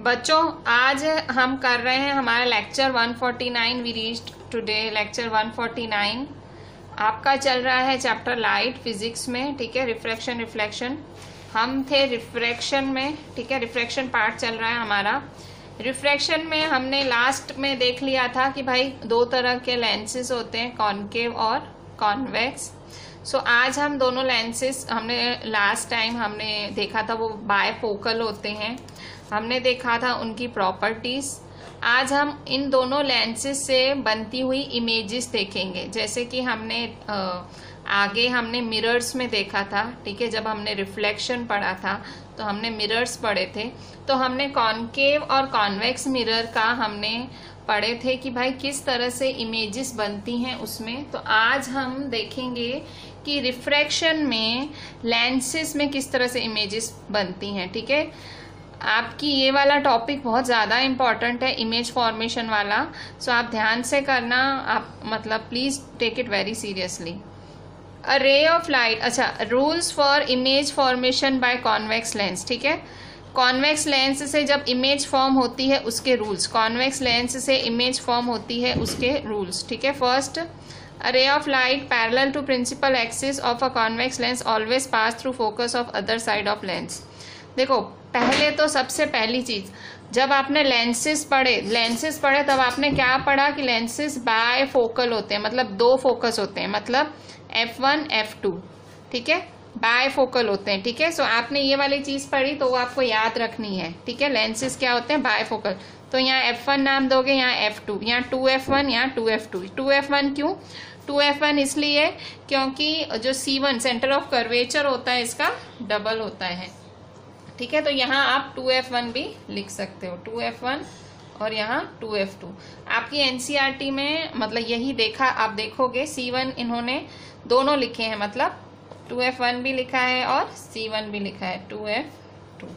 बच्चों आज हम कर रहे हैं हमारा lecture 149। We reached today lecture 149। आपका चल रहा है चैप्टर लाइट फिजिक्स में, ठीक है। रिफ्रैक्शन रिफ्लेक्शन हम थे रिफ्रैक्शन में, ठीक है। रिफ्रैक्शन पार्ट चल रहा है हमारा। रिफ्रैक्शन में हमने लास्ट में देख लिया था कि भाई दो तरह के लेंसेज होते हैं, कॉनकेव और कॉन्वेक्स। सो आज हम दोनों लेंसेज हमने लास्ट टाइम हमने देखा था वो बायफोकल होते हैं, हमने देखा था उनकी प्रॉपर्टीज। आज हम इन दोनों लेंसेज से बनती हुई इमेजेस देखेंगे। जैसे कि हमने आगे हमने मिरर्स में देखा था, ठीक है। जब हमने रिफ्लेक्शन पढ़ा था तो हमने मिरर्स पढ़े थे, तो हमने कॉनकेव और कॉन्वेक्स मिरर का हमने पढ़े थे कि भाई किस तरह से इमेजेस बनती हैं उसमें। तो आज हम देखेंगे कि रिफ्रैक्शन में लेंसेज में किस तरह से इमेजेस बनती हैं, ठीक है। आपकी ये वाला टॉपिक बहुत ज़्यादा इम्पॉर्टेंट है, इमेज फॉर्मेशन वाला। सो आप ध्यान से करना, आप मतलब please take it very seriously. A ray of light, अच्छा, rules for image formation by convex lens, ठीक है। कॉन्वेक्स लेंस से जब इमेज फॉर्म होती है उसके रूल्स, कॉन्वेक्स लेंस से इमेज फॉर्म होती है उसके रूल्स, ठीक है। First, a ray of light parallel to principal axis of a convex lens always pass through focus of other side of lens। देखो, पहले तो सबसे पहली चीज, जब आपने लेंसेज पढ़े तब आपने क्या पढ़ा कि लेंसेज बायफोकल होते हैं, मतलब दो फोकस होते हैं, मतलब f1 f2, ठीक है। बायफोकल होते हैं, ठीक है। सो आपने ये वाली चीज पढ़ी तो वो आपको याद रखनी है, ठीक है। लेंसेज क्या होते हैं? बायफोकल। तो यहाँ f1 नाम दोगे, यहाँ f2, यहाँ 2f1, यहाँ 2f2। 2f1 क्यों? 2f1 इसलिए क्योंकि जो C1 सेंटर ऑफ कर्वेचर होता है इसका डबल होता है, ठीक है। तो यहाँ आप 2f1 भी लिख सकते हो, 2f1 और यहाँ 2f2। आपकी एनसीईआरटी में मतलब यही देखा, आप देखोगे C1 इन्होंने दोनों लिखे हैं, मतलब 2f1 भी लिखा है और C1 भी लिखा है 2f2,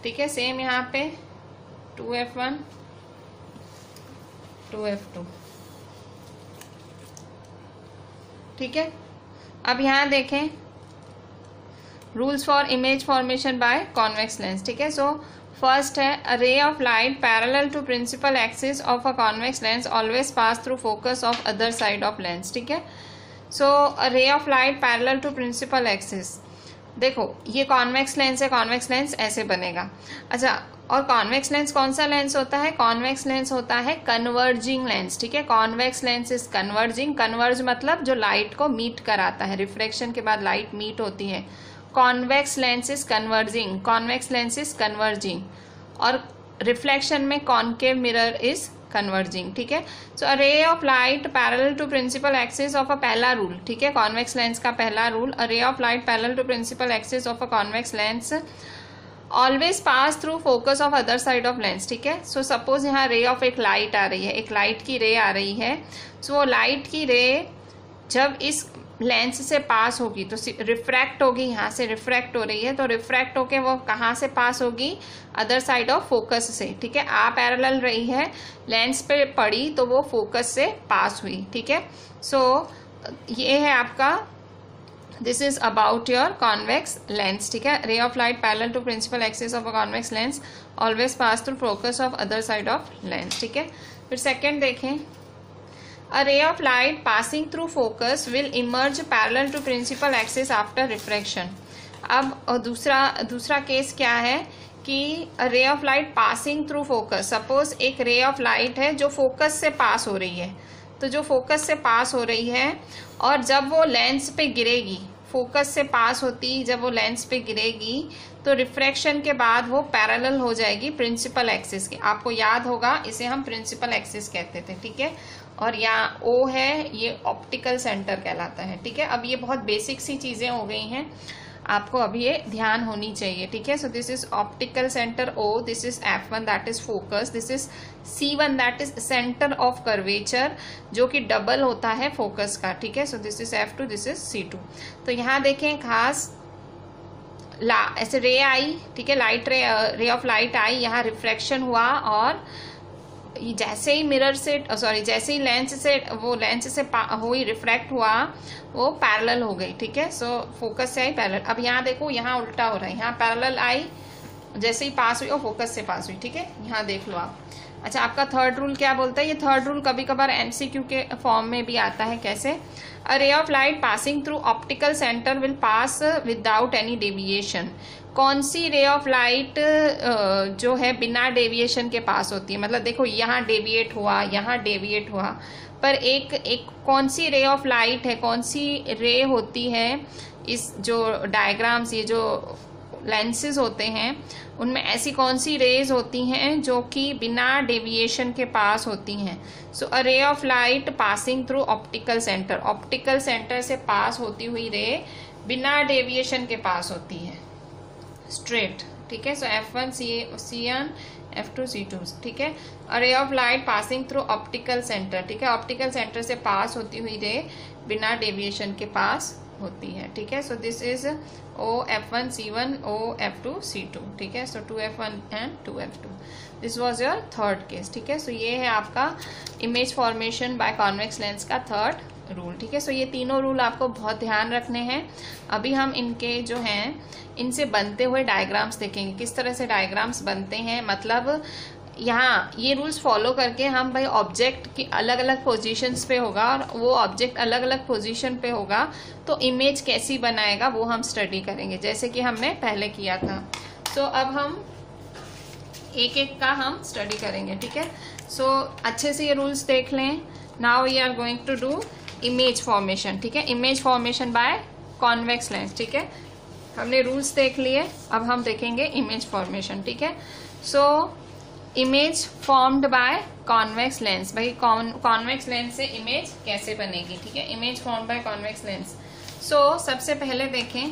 ठीक है। सेम यहाँ पे 2f1 2f2, ठीक है। अब यहाँ देखें rules for image formation by convex lens, ठीक है। सो फर्स्ट है, a ray of light parallel to principal axis of a convex lens always pass through focus of other side of lens, ठीक है। So a ray of light parallel to principal axis, देखो ये convex lens है, convex lens ऐसे बनेगा। अच्छा, और convex lens कौन सा लेंस होता है? कॉन्वेक्स लेंस होता है कन्वर्जिंग लेंस, ठीक है। Convex lens is converging. Converge मतलब जो लाइट को मीट कराता है, रिफ्रैक्शन के बाद लाइट मीट होती है। Convex lens is converging, convex lens is converging. और रिफ्लेक्शन में कॉनकेव मिरर इज कन्वर्जिंग, ठीक है। So a ray of light parallel to principal axis of a पहला रूल, ठीक है, कॉन्वेक्स लेंस का पहला rule, a ray of light parallel to principal axis of a convex lens always pass through focus of other side of lens, ठीक है। So suppose यहाँ ray of एक light आ रही है, एक लाइट की रे आ रही है। सो वो लाइट की रे जब इस लेंस से पास होगी तो रिफ्रैक्ट होगी, यहाँ से रिफ्रैक्ट हो रही है, तो रिफ्रैक्ट होके वो कहाँ से पास होगी? अदर साइड ऑफ फोकस से, ठीक है। आ पैरेलल रही है, लेंस पे पड़ी तो वो फोकस से पास हुई, ठीक है। सो ये है आपका, this is about your convex lens, ठीक है। Ray of light parallel to principal axis of a convex lens always pass through focus of other side of lens, ठीक है। फिर सेकेंड देखें, a ray of light passing through focus will emerge parallel to principal axis after refraction। अब दूसरा case क्या है कि रे of light passing through focus, suppose एक रे ऑफ लाइट है जो फोकस से पास हो रही है, तो जो फोकस से पास हो रही है और जब वो लेंस पे गिरेगी, फोकस से पास होती जब वो लेंस पे गिरेगी तो रिफ्रैक्शन के बाद वो पैरेलल हो जाएगी प्रिंसिपल एक्सिस के। आपको याद होगा इसे हम प्रिंसिपल एक्सिस कहते थे, ठीक है। और यहाँ O है, ये ऑप्टिकल सेंटर कहलाता है, ठीक है। अब ये बहुत बेसिक सी चीजें हो गई हैं, आपको अभी ये ध्यान होनी चाहिए, ठीक है। So this is optical centre O, this is F1 that is focus, this is C1 that is centre of curvature जो कि डबल होता है फोकस का, ठीक है। So this is F2, this is C2। तो यहाँ देखें खास ऐसे रे आई, ठीक है, लाइट रे ऑफ लाइट आई, यहाँ रिफ्रैक्शन हुआ और जैसे ही मिरर से जैसे ही लेंस से हुई रिफ्रैक्ट हुआ वो पैरेलल हो गई, ठीक है। सो फोकस से आई पैरेलल। अब यहाँ देखो, यहाँ उल्टा हो रहा है, यहाँ पैरेलल आई जैसे ही पास हुई वो फोकस से पास हुई, ठीक है, यहाँ देख लो आप। अच्छा, आपका थर्ड रूल क्या बोलता है? ये थर्ड रूल कभी कभार एमसीक्यू के फॉर्म में भी आता है। कैसे? A ray of light passing through optical centre will pass without any deviation. कौन सी रे ऑफ लाइट जो है बिना डेविएशन के पास होती है? मतलब देखो यहाँ डेविएट हुआ, यहाँ डेविएट हुआ, पर एक कौन सी रे ऑफ लाइट है, कौन सी रे होती है इस जो डायग्राम्स, ये जो लेंसेज होते हैं उनमें ऐसी कौन सी रेज होती हैं जो कि बिना डेविएशन के पास होती हैं? So a ray of light passing through optical centre, optical centre से पास होती हुई रे बिना डेविएशन के पास होती है, स्ट्रेट, ठीक है। सो F1 C1 F2 C2, ठीक है। A ray of light passing through optical centre, ठीक है, ऑप्टिकल सेंटर से पास होती हुई रे बिना डेविएशन के पास होती है, ठीक है। So this is O F1 C1 O F2 C2, ठीक है। सो 2F1 and 2F2, this was your third case, ठीक है। सो ये है आपका image formation by convex lens का थर्ड रूल, ठीक है। सो ये तीनों रूल आपको बहुत ध्यान रखने हैं। अभी हम इनके जो हैं इनसे बनते हुए डायग्राम्स देखेंगे, किस तरह से डायग्राम्स बनते हैं। मतलब यहाँ ये रूल्स फॉलो करके हम भाई ऑब्जेक्ट की अलग अलग पोजीशंस पे होगा और वो ऑब्जेक्ट अलग अलग पोजीशन पे होगा तो इमेज कैसी बनाएगा वो हम स्टडी करेंगे, जैसे कि हमने पहले किया था। तो अब हम एक एक का हम स्टडी करेंगे, ठीक है। सो अच्छे से ये रूल्स देख लें। Now we are going to do image formation, ठीक है, image formation by convex lens, ठीक है। हमने रूल्स देख लिए, अब हम देखेंगे इमेज फॉर्मेशन, ठीक है। So image formed by convex lens, भाई कॉन्वेक्स लेंस से इमेज कैसे बनेगी, ठीक है। Image formed by convex lens. So सबसे पहले देखें,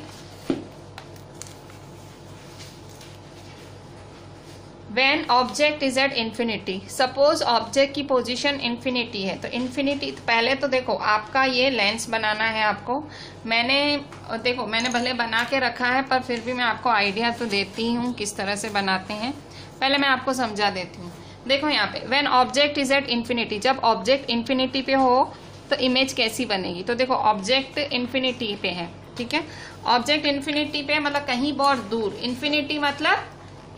when object is at infinity, suppose object की पोजीशन इन्फिनिटी है, तो इन्फिनिटी पहले तो देखो आपका ये लेंस बनाना है आपको। मैंने भले बना के रखा है पर फिर भी मैं आपको आइडिया तो देती हूँ किस तरह से बनाते हैं, पहले मैं आपको समझा देती हूँ। देखो यहाँ पे when object is at infinity, जब ऑब्जेक्ट इन्फिनिटी पे हो तो इमेज कैसी बनेगी। तो देखो ऑब्जेक्ट इन्फिनिटी पे है, ठीक है, ऑब्जेक्ट इन्फिनिटी पे मतलब कहीं बहुत दूर, इन्फिनिटी मतलब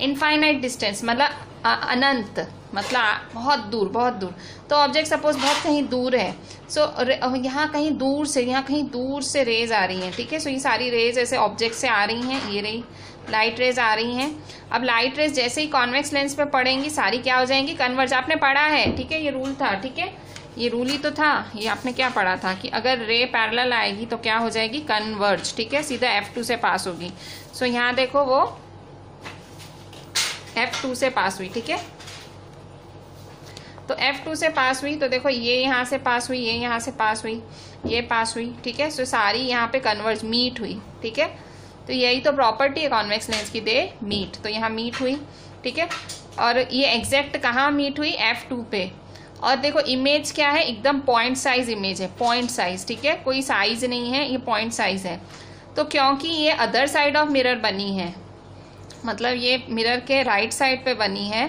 इनफाइनाइट डिस्टेंस, मतलब अनंत, मतलब बहुत दूर बहुत दूर। तो ऑब्जेक्ट सपोज बहुत कहीं दूर है, सो यहाँ कहीं दूर से रेज आ रही हैं, ठीक है। सो ये सारी रेज ऐसे ऑब्जेक्ट से आ रही हैं, ये रही लाइट रेज आ रही हैं। अब लाइट रेज जैसे ही कॉन्वेक्स लेंस पे पड़ेंगी सारी क्या हो जाएंगी, कन्वर्ज। आपने पढ़ा है, ठीक है, ये रूल था, ठीक है, ये रूल ही तो था, ये आपने क्या पढ़ा था कि अगर रे पैरेलल आएगी तो क्या हो जाएगी, कन्वर्ज, ठीक है, सीधा F2 से पास होगी। सो यहाँ देखो वो F2 से पास हुई, ठीक है। तो F2 से पास हुई तो देखो ये यहाँ से पास हुई, ये यहाँ से पास हुई, ये पास हुई, ठीक है। सो सारी यहाँ पे कन्वर्ज मीट हुई, ठीक है। तो यही तो प्रॉपर्टी है कॉन्वेक्स लेंस की, दे मीट, तो यहाँ मीट हुई, ठीक है। और ये एग्जैक्ट कहाँ मीट हुई, F2 पे। और देखो इमेज क्या है, एकदम पॉइंट साइज इमेज है, पॉइंट साइज, ठीक है, कोई साइज नहीं है, ये पॉइंट साइज है। तो क्योंकि ये अदर साइड ऑफ मिरर बनी है, मतलब ये मिरर के राइट साइड पे बनी है,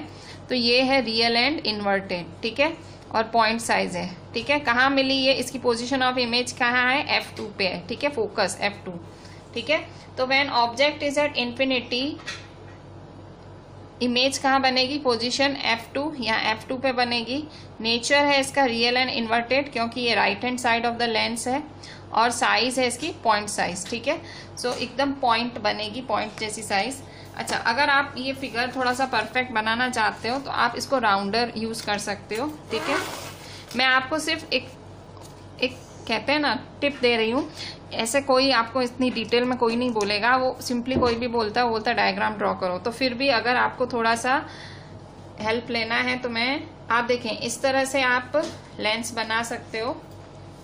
तो ये है रियल एंड इन्वर्टेड, ठीक है, और पॉइंट साइज है, ठीक है। कहाँ मिली ये, इसकी पोजीशन ऑफ इमेज कहाँ है, F2 पे है, ठीक है, फोकस F2, ठीक है। तो when object is at infinity image कहाँ बनेगी, पोजीशन F2, यहाँ F2 पे बनेगी। नेचर है इसका रियल एंड इन्वर्टेड क्योंकि ये right hand side of the lens है, और साइज है इसकी पॉइंट साइज, ठीक है। सो एकदम पॉइंट बनेगी, पॉइंट जैसी साइज। अच्छा, अगर आप ये फिगर थोड़ा सा परफेक्ट बनाना चाहते हो तो आप इसको राउंडर यूज कर सकते हो, ठीक है। मैं आपको सिर्फ एक कहते हैं ना टिप दे रही हूँ, ऐसे कोई आपको इतनी डिटेल में कोई नहीं बोलेगा, वो सिंपली कोई भी बोलता है डायग्राम ड्रॉ करो। तो फिर भी अगर आपको थोड़ा सा हेल्प लेना है तो आप देखें इस तरह से आप लेंस बना सकते हो,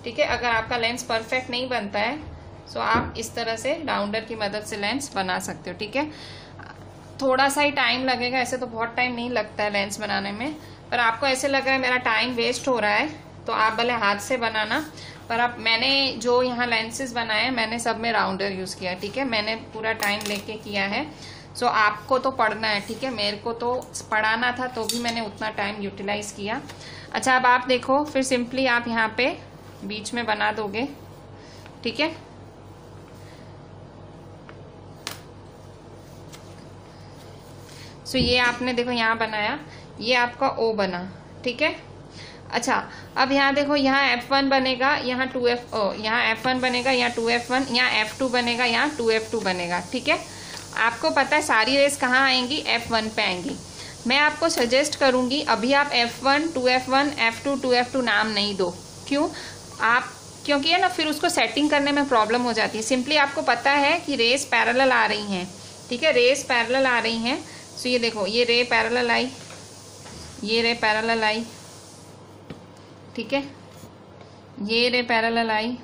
ठीक है। अगर आपका लेंस परफेक्ट नहीं बनता है तो आप इस तरह से राउंडर की मदद से लेंस बना सकते हो, ठीक है। थोड़ा सा ही टाइम लगेगा, ऐसे तो बहुत टाइम नहीं लगता है लेंस बनाने में, पर आपको ऐसे लग रहा है मेरा टाइम वेस्ट हो रहा है तो आप भले हाथ से बनाना, पर आप मैंने जो यहाँ लेंसेज बनाए हैं मैंने सब में राउंडर यूज किया, ठीक है, मैंने पूरा टाइम लेके किया है। सो आपको तो पढ़ना है, ठीक है, मेरे को तो पढ़ाना था तो भी मैंने उतना टाइम यूटिलाइज किया। अच्छा, अब आप देखो, फिर सिंपली आप यहाँ पे बीच में बना दोगे, ठीक है। सो ये आपने देखो यहाँ बनाया, ये आपका O बना, ठीक है। अच्छा, अब यहाँ देखो, यहाँ F1 बनेगा, यहाँ 2F, यहाँ F1 बनेगा, यहाँ 2F1, यहाँ F2 बनेगा, यहाँ 2F2 बनेगा, ठीक है। आपको पता है सारी रेस कहाँ आएंगी, F1 पे आएंगी। मैं आपको सजेस्ट करूँगी अभी आप F1, 2F1, F2, 2F2 नाम नहीं दो। क्यों? क्योंकि है ना, फिर उसको सेटिंग करने में प्रॉब्लम हो जाती है। सिंपली आपको पता है कि रेस पैरेलल आ रही हैं, ठीक है, रेस पैरेलल आ रही हैं। सो ये देखो, ये रे पैरेलल आई, ये रे पैरेलल आई, ठीक है, ये रे पैरेलल आई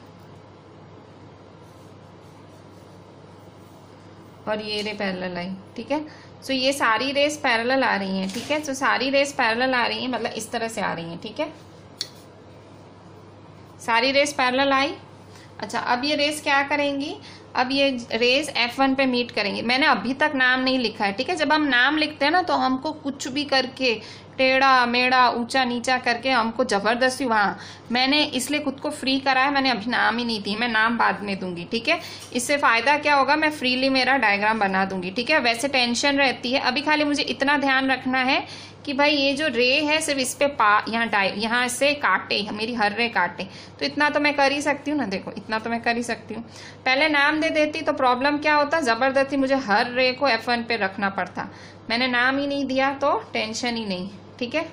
और ये रे पैरेलल आई, ठीक है। सो ये सारी रेस पैरेलल आ रही हैं, ठीक है। सो सारी रेस पैरेलल आ रही हैं, मतलब इस तरह से आ रही हैं, ठीक है। सारी रेस पैरेलल आई। अच्छा, अब ये रेस क्या करेंगी, अब ये रेस F1 पे मीट करेंगी। मैंने अभी तक नाम नहीं लिखा है, ठीक है। जब हम नाम लिखते हैं ना तो हमको कुछ भी करके, टेढ़ा मेढ़ा ऊंचा नीचा करके हमको जबरदस्ती, वहाँ मैंने इसलिए खुद को फ्री करा है, मैंने अभी नाम ही नहीं दी, मैं नाम बाद में दूंगी, ठीक है। इससे फायदा क्या होगा, मैं फ्रीली मेरा डायग्राम बना दूंगी, ठीक है। वैसे टेंशन रहती है, अभी खाली मुझे इतना ध्यान रखना है कि भाई ये जो रे है सिर्फ इस पे यहाँ से काटे, मेरी हर रे काटे, तो इतना तो मैं कर ही सकती हूँ ना। देखो, इतना तो मैं कर ही सकती हूँ। पहले नाम दे देती तो प्रॉब्लम क्या होता, जबरदस्ती मुझे हर रे को F1 पे रखना पड़ता। मैंने नाम ही नहीं दिया तो टेंशन ही नहीं, ठीक है।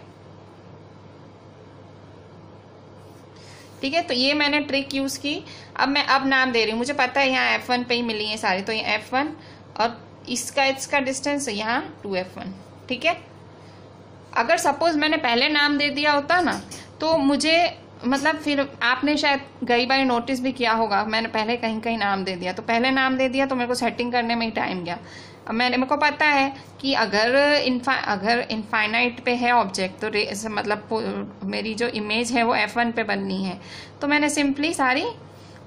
ठीक है, तो ये मैंने ट्रिक यूज की। अब मैं नाम दे रही हूँ, मुझे पता है यहाँ F1 पे ही मिली है सारी, तो ये F1 और इसका डिस्टेंस यहाँ 2F1, ठीक है। अगर सपोज मैंने पहले नाम दे दिया होता ना तो मुझे, मतलब फिर आपने शायद कई बार नोटिस भी किया होगा, मैंने पहले कहीं कहीं नाम दे दिया, तो पहले नाम दे दिया तो मेरे को सेटिंग करने में ही टाइम गया। अब मेरे को पता है कि अगर इनफाइनाइट पे है ऑब्जेक्ट तो मतलब मेरी जो इमेज है वो F1 पे बननी है, तो मैंने सिंपली सारी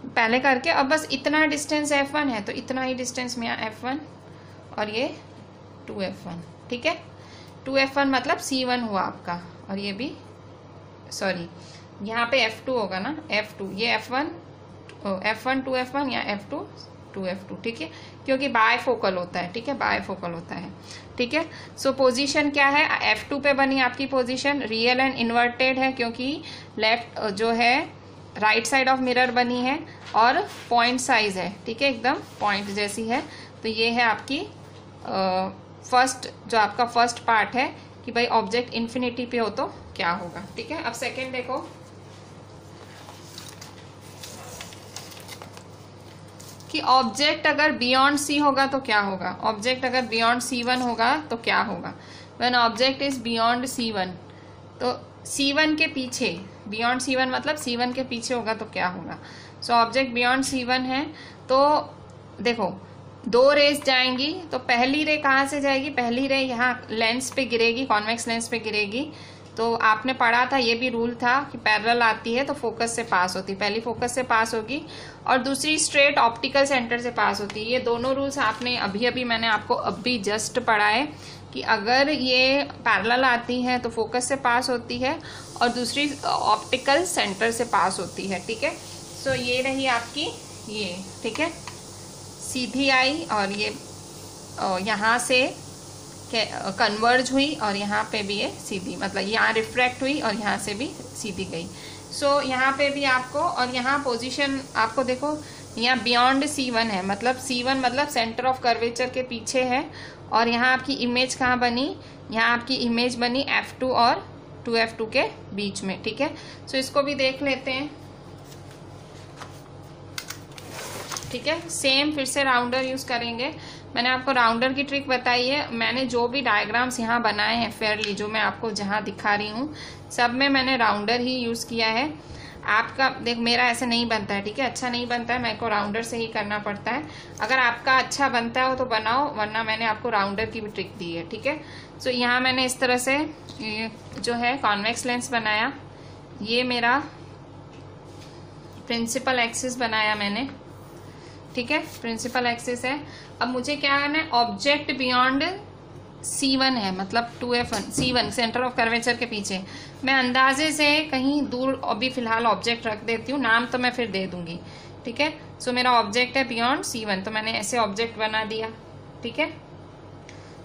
पहले करके, अब बस इतना डिस्टेंस F1 है तो इतना ही डिस्टेंस में F1 और ये 2F1, ठीक है। 2F1 मतलब C1 हुआ आपका, और ये भी, सॉरी यहाँ पे F2 होगा ना, F2, ये F1 2F1 या F2 2F2, ठीक है, क्योंकि बायफोकल होता है, ठीक है, बायफोकल होता है, ठीक है। सो पोजीशन क्या है, F2 पे बनी आपकी पोजीशन, रियल एंड इन्वर्टेड है क्योंकि लेफ्ट जो है राइट साइड ऑफ मिरर बनी है, और पॉइंट साइज है, ठीक है, एकदम पॉइंट जैसी है। तो ये है आपकी फर्स्ट, जो आपका फर्स्ट पार्ट है कि भाई ऑब्जेक्ट इन्फिनिटी पे हो तो क्या होगा, ठीक है। अब सेकंड देखो कि ऑब्जेक्ट अगर बियॉन्ड C होगा तो क्या होगा, ऑब्जेक्ट अगर बियॉन्ड C1 होगा तो क्या होगा। When object is beyond C1, तो C1 के पीछे, बियॉन्ड C1 मतलब C1 के पीछे होगा तो क्या होगा। सो ऑब्जेक्ट बियॉन्ड C1 है तो देखो दो रेस जाएंगी, तो पहली रे कहाँ से जाएगी, पहली रे यहाँ लेंस पे गिरेगी, कॉन्वेक्स लेंस पे गिरेगी। तो आपने पढ़ा था, ये भी रूल था कि पैरेलल आती है तो फोकस से पास होती, पहली फोकस से पास होगी और दूसरी स्ट्रेट ऑप्टिकल सेंटर से पास होती है। ये दोनों रूल्स आपने अभी मैंने आपको अभी जस्ट पढ़ा है कि अगर ये पैरेलल आती है तो फोकस से पास होती है और दूसरी ऑप्टिकल सेंटर से पास होती है, ठीक है। सो ये रही आपकी ये, ठीक है, सीधी आई और ये यहाँ से कन्वर्ज हुई और यहाँ पे भी ये सीधी, मतलब यहाँ रिफ्रैक्ट हुई और यहाँ से भी सीधी गई। सो यहाँ पे भी आपको, और यहाँ पोजीशन आपको देखो, यहाँ बियॉन्ड C1 है, मतलब C1 मतलब सेंटर ऑफ कर्वेचर के पीछे है, और यहाँ आपकी इमेज कहाँ बनी, यहाँ आपकी इमेज बनी F2 और 2F2 के बीच में, ठीक है। सो इसको भी देख लेते हैं, ठीक है। सेम फिर से राउंडर यूज करेंगे। मैंने आपको राउंडर की ट्रिक बताई है, मैंने जो भी डायग्राम्स यहाँ बनाए हैं फेयरली, जो मैं आपको जहाँ दिखा रही हूँ सब में मैंने राउंडर ही यूज किया है। आपका देख, मेरा ऐसे नहीं बनता है, ठीक है, अच्छा नहीं बनता है, मेरे को राउंडर से ही करना पड़ता है। अगर आपका अच्छा बनता हो तो बनाओ, वरना मैंने आपको राउंडर की भी ट्रिक दी है, ठीक है। सो यहाँ मैंने इस तरह से जो है कॉन्वेक्स लेंस बनाया, ये मेरा प्रिंसिपल एक्सिस बनाया मैंने, ठीक है, प्रिंसिपल एक्सिस है। अब मुझे क्या करना है, ऑब्जेक्ट बियॉन्ड C1 है, मतलब 2F1, C1 centre of curvature के पीछे। मैं अंदाजे से कहीं दूर अभी फिलहाल ऑब्जेक्ट रख देती हूँ, नाम तो मैं फिर दे दूंगी, ठीक है। सो मेरा ऑब्जेक्ट है बियॉन्ड C1, तो मैंने ऐसे ऑब्जेक्ट बना दिया, ठीक है।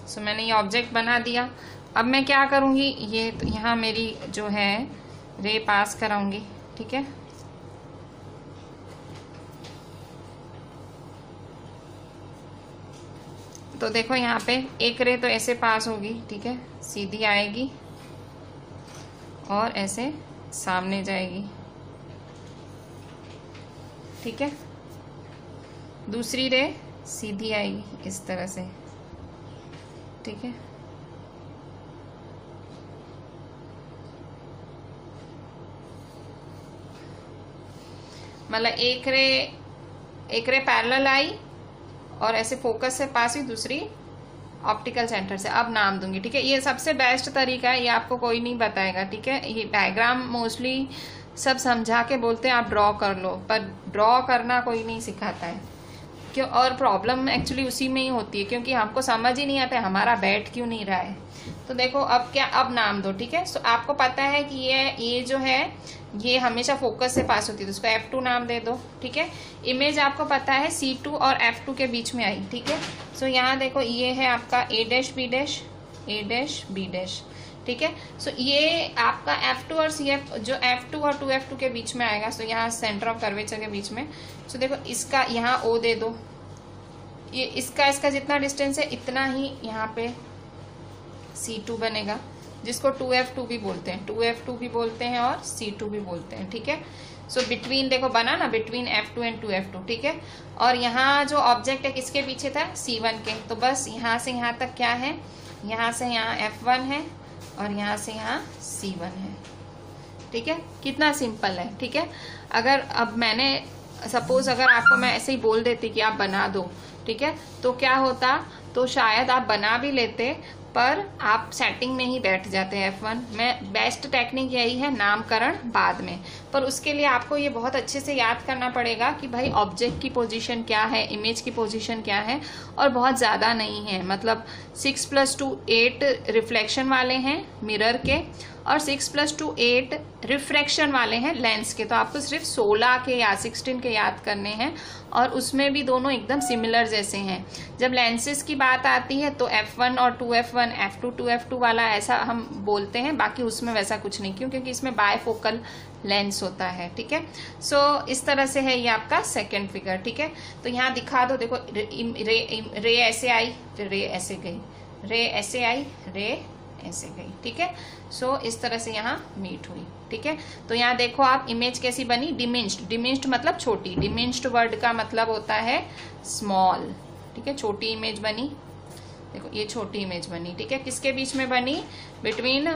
सो मैंने ये ऑब्जेक्ट बना दिया। अब मैं क्या करूंगी, ये तो यहाँ मेरी जो है रे पास कराऊंगी, ठीक है। तो देखो यहाँ पे एक रे तो ऐसे पास होगी, ठीक है, सीधी आएगी और ऐसे सामने जाएगी, ठीक है। दूसरी रे सीधी आएगी इस तरह से, ठीक है। मतलब एक रे पैरेलल आई और ऐसे फोकस से पास हुई, दूसरी ऑप्टिकल सेंटर से। अब नाम दूंगी, ठीक है। ये सबसे बेस्ट तरीका है, ये आपको कोई नहीं बताएगा, ठीक है। ये डायग्राम मोस्टली सब समझा के बोलते हैं आप ड्रॉ कर लो, पर ड्रॉ करना कोई नहीं सिखाता है क्यों। और प्रॉब्लम एक्चुअली उसी में ही होती है, क्योंकि हमको समझ ही नहीं आता है हमारा बैठ क्यों नहीं रहा है। तो देखो अब क्या, अब नाम दो, ठीक है। सो आपको पता है कि ये जो है ये हमेशा फोकस से पास होती है, तो उसको F2 नाम दे दो, ठीक है। इमेज आपको पता है C2 और F2 के बीच में आई, ठीक है। सो यहाँ देखो ये है आपका A', B', ठीक है। सो ये आपका F2 और CF, जो F2 और 2F2 के बीच में आएगा, सो यहाँ सेंटर ऑफ कर्वेचर के बीच में। सो देखो इसका यहाँ O दे दो, ये इसका जितना डिस्टेंस है इतना ही यहाँ पे C2 बनेगा, जिसको 2F2 भी बोलते हैं, 2F2 भी बोलते हैं और C2 भी बोलते हैं, ठीक है। सो बिटवीन देखो बना ना, बिटवीन F2 एंड 2F2, ठीक है। और यहाँ जो ऑब्जेक्ट है किसके पीछे था, C1 के, तो बस यहाँ से यहाँ तक क्या है, यहाँ से यहाँ F1 है और यहाँ से यहाँ C1 है, ठीक है। कितना सिंपल है, ठीक है। अगर अब मैंने सपोज अगर आपको मैं ऐसे ही बोल देती कि आप बना दो, ठीक है, तो क्या होता, तो शायद आप बना भी लेते पर आप सेटिंग में ही बैठ जाते हैं F1 में। बेस्ट टेक्निक यही है, नामकरण बाद में, पर उसके लिए आपको ये बहुत अच्छे से याद करना पड़ेगा कि भाई ऑब्जेक्ट की पोजीशन क्या है, इमेज की पोजीशन क्या है, और बहुत ज़्यादा नहीं है। मतलब 6 + 2 8 रिफ्लेक्शन वाले हैं मिरर के, और 6 + 2 8 रिफ्रैक्शन वाले हैं लेंस के। तो आपको सिर्फ 16 के या 16 के याद करने हैं, और उसमें भी दोनों एकदम सिमिलर जैसे हैं। जब लेंसेज की बात आती है तो F1 और 2F1, F2 2F2 वाला ऐसा हम बोलते हैं, बाकी उसमें वैसा कुछ नहीं, क्यों, क्योंकि इसमें बायफोकल लेंस होता है, ठीक है। सो इस तरह से है ये आपका सेकंड फिगर, ठीक है। तो यहाँ दिखा दो, देखो रे ऐसे आई, फिर रे ऐसे गई, रे ऐसे आई, रे ऐसे गई, ठीक है। सो इस तरह से यहाँ मीट हुई, ठीक है। तो यहाँ देखो आप इमेज कैसी बनी, डिमिन्स्ड। डिमिन्स्ड मतलब छोटी, डिमिन्स्ड वर्ड का मतलब होता है स्मॉल, ठीक है। छोटी इमेज बनी, देखो ये छोटी इमेज बनी, ठीक है। किसके बीच में बनी, बिटवीन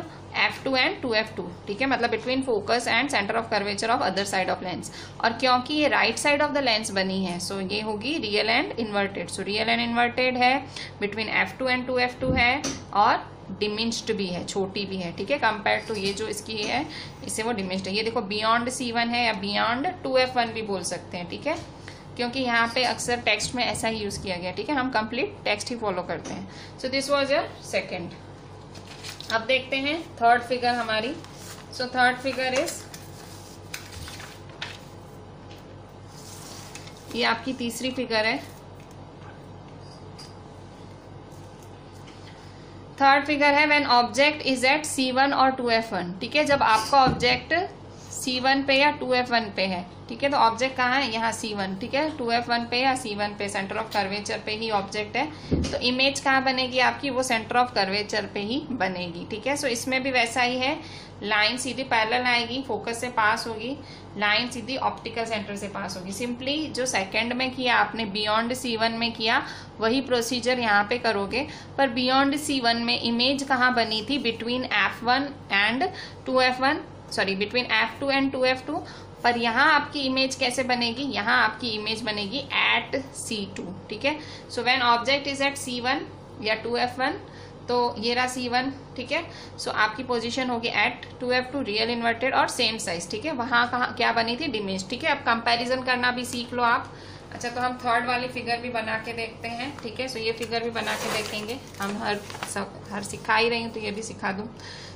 F2 एंड 2F2, ठीक है। मतलब between focus and centre of curvature of other side of lens. और क्योंकि ये right side of the lens बनी है, सो ये होगी real and inverted. So real and inverted है, बिटवीन F2 एंड 2F2 है, और डिमिन्स्ड भी है, छोटी भी है, ठीक है। कंपेयर टू ये जो इसकी है, इसे वो डिमिन्स्ड है। ये देखो बियॉन्ड C1 है, या बियॉन्ड 2F1 भी बोल सकते हैं, ठीक है, क्योंकि यहाँ पे अक्सर टेक्स्ट में ऐसा ही यूज किया गया, ठीक है। हम कंप्लीट टेक्स्ट ही फॉलो करते हैं। So this was your second. अब देखते हैं थर्ड फिगर हमारी। सो थर्ड फिगर इज, ये आपकी तीसरी फिगर है। थर्ड फिगर है when object is at C1 और 2F1, ठीक है। जब आपका ऑब्जेक्ट C1 पे या 2F1 पे है, ठीक है। तो ऑब्जेक्ट कहाँ है, यहाँ C1, ठीक है। 2F1 पे या C1 पे, सेंटर ऑफ कर्वेचर पे ही ऑब्जेक्ट है, तो इमेज कहाँ बनेगी आपकी, वो सेंटर ऑफ कर्वेचर पे ही बनेगी, ठीक है। सो इसमें भी वैसा ही है, लाइन सीधी पैरेलल आएगी, फोकस से पास होगी, लाइन सीधी ऑप्टिकल सेंटर से पास होगी। सिंपली जो सेकंड में किया आपने, बियॉन्ड C1 में किया, वही प्रोसीजर यहाँ पे करोगे। पर बियॉन्ड C1 में इमेज कहाँ बनी थी, between F1 and 2F1, sorry between F2 and 2F2। पर यहाँ आपकी इमेज कैसे बनेगी, यहाँ आपकी इमेज बनेगी एट C2, ठीक है। So when object is at C1 या 2F1, तो ये रहा C1, ठीक है। सो आपकी पोजीशन होगी एट 2F2 रियल इन्वर्टेड और सेम साइज, ठीक है। वहाँ कहाँ क्या बनी थी, डिमिन्स्ड, ठीक है। अब कंपैरिजन करना भी सीख लो आप। अच्छा, तो हम थर्ड वाली फिगर भी बना के देखते हैं, ठीक है। सो ये फिगर भी बना के देखेंगे हम, हर सिखा ही रही हूँ तो ये भी सिखा दूँ।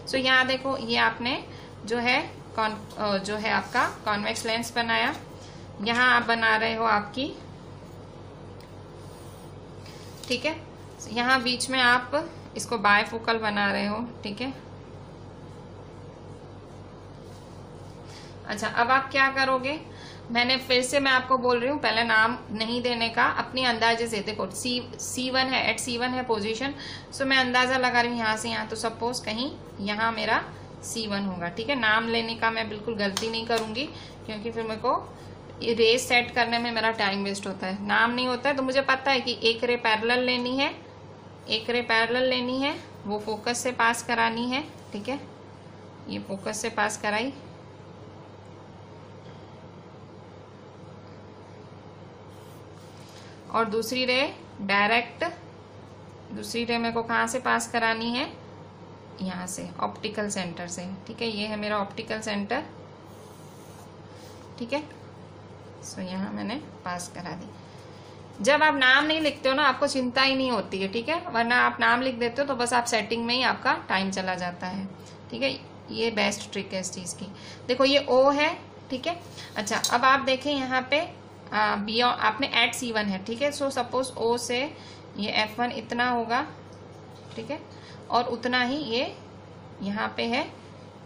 सो यहाँ देखो, ये आपने जो है आपका कॉन्वेक्स लेंस बनाया। यहाँ आप बना रहे हो आपकी, ठीक है, यहाँ बीच में आप इसको बायफोकल बना रहे हो, ठीक है। अच्छा, अब आप क्या करोगे, मैंने फिर से मैं आपको बोल रही हूँ, पहले नाम नहीं देने का, अपनी अंदाजे से। देखो C1 है, एट C1 है पोजीशन, सो मैं अंदाजा लगा रही हूँ यहाँ से यहाँ, तो सपोज कहीं यहाँ मेरा C1 होगा, ठीक है। नाम लेने का मैं बिल्कुल गलती नहीं करूंगी, क्योंकि फिर मेरे को रेस सेट करने में मेरा टाइम वेस्ट होता है। नाम नहीं होता है तो मुझे पता है कि एक रे पैरेलल लेनी है, एक रे पैरेलल लेनी है, वो फोकस से पास करानी है, ठीक है। ये फोकस से पास कराई, और दूसरी रे डायरेक्ट, दूसरी रे मेरे को कहाँ से पास करानी है, यहाँ से ऑप्टिकल सेंटर से, ठीक है। ये है मेरा ऑप्टिकल सेंटर, ठीक है। सो यहाँ मैंने पास करा दी। जब आप नाम नहीं लिखते हो ना, आपको चिंता ही नहीं होती है, ठीक है। वरना आप नाम लिख देते हो तो बस आप सेटिंग में ही आपका टाइम चला जाता है, ठीक है। ये बेस्ट ट्रिक है इस चीज़ की। देखो ये O है, ठीक है। अच्छा, अब आप देखें यहाँ पे बियॉन्ड आपने एट C1 है, ठीक है। सो सपोज O से ये F1 इतना होगा, ठीक है, और उतना ही ये यहाँ पे है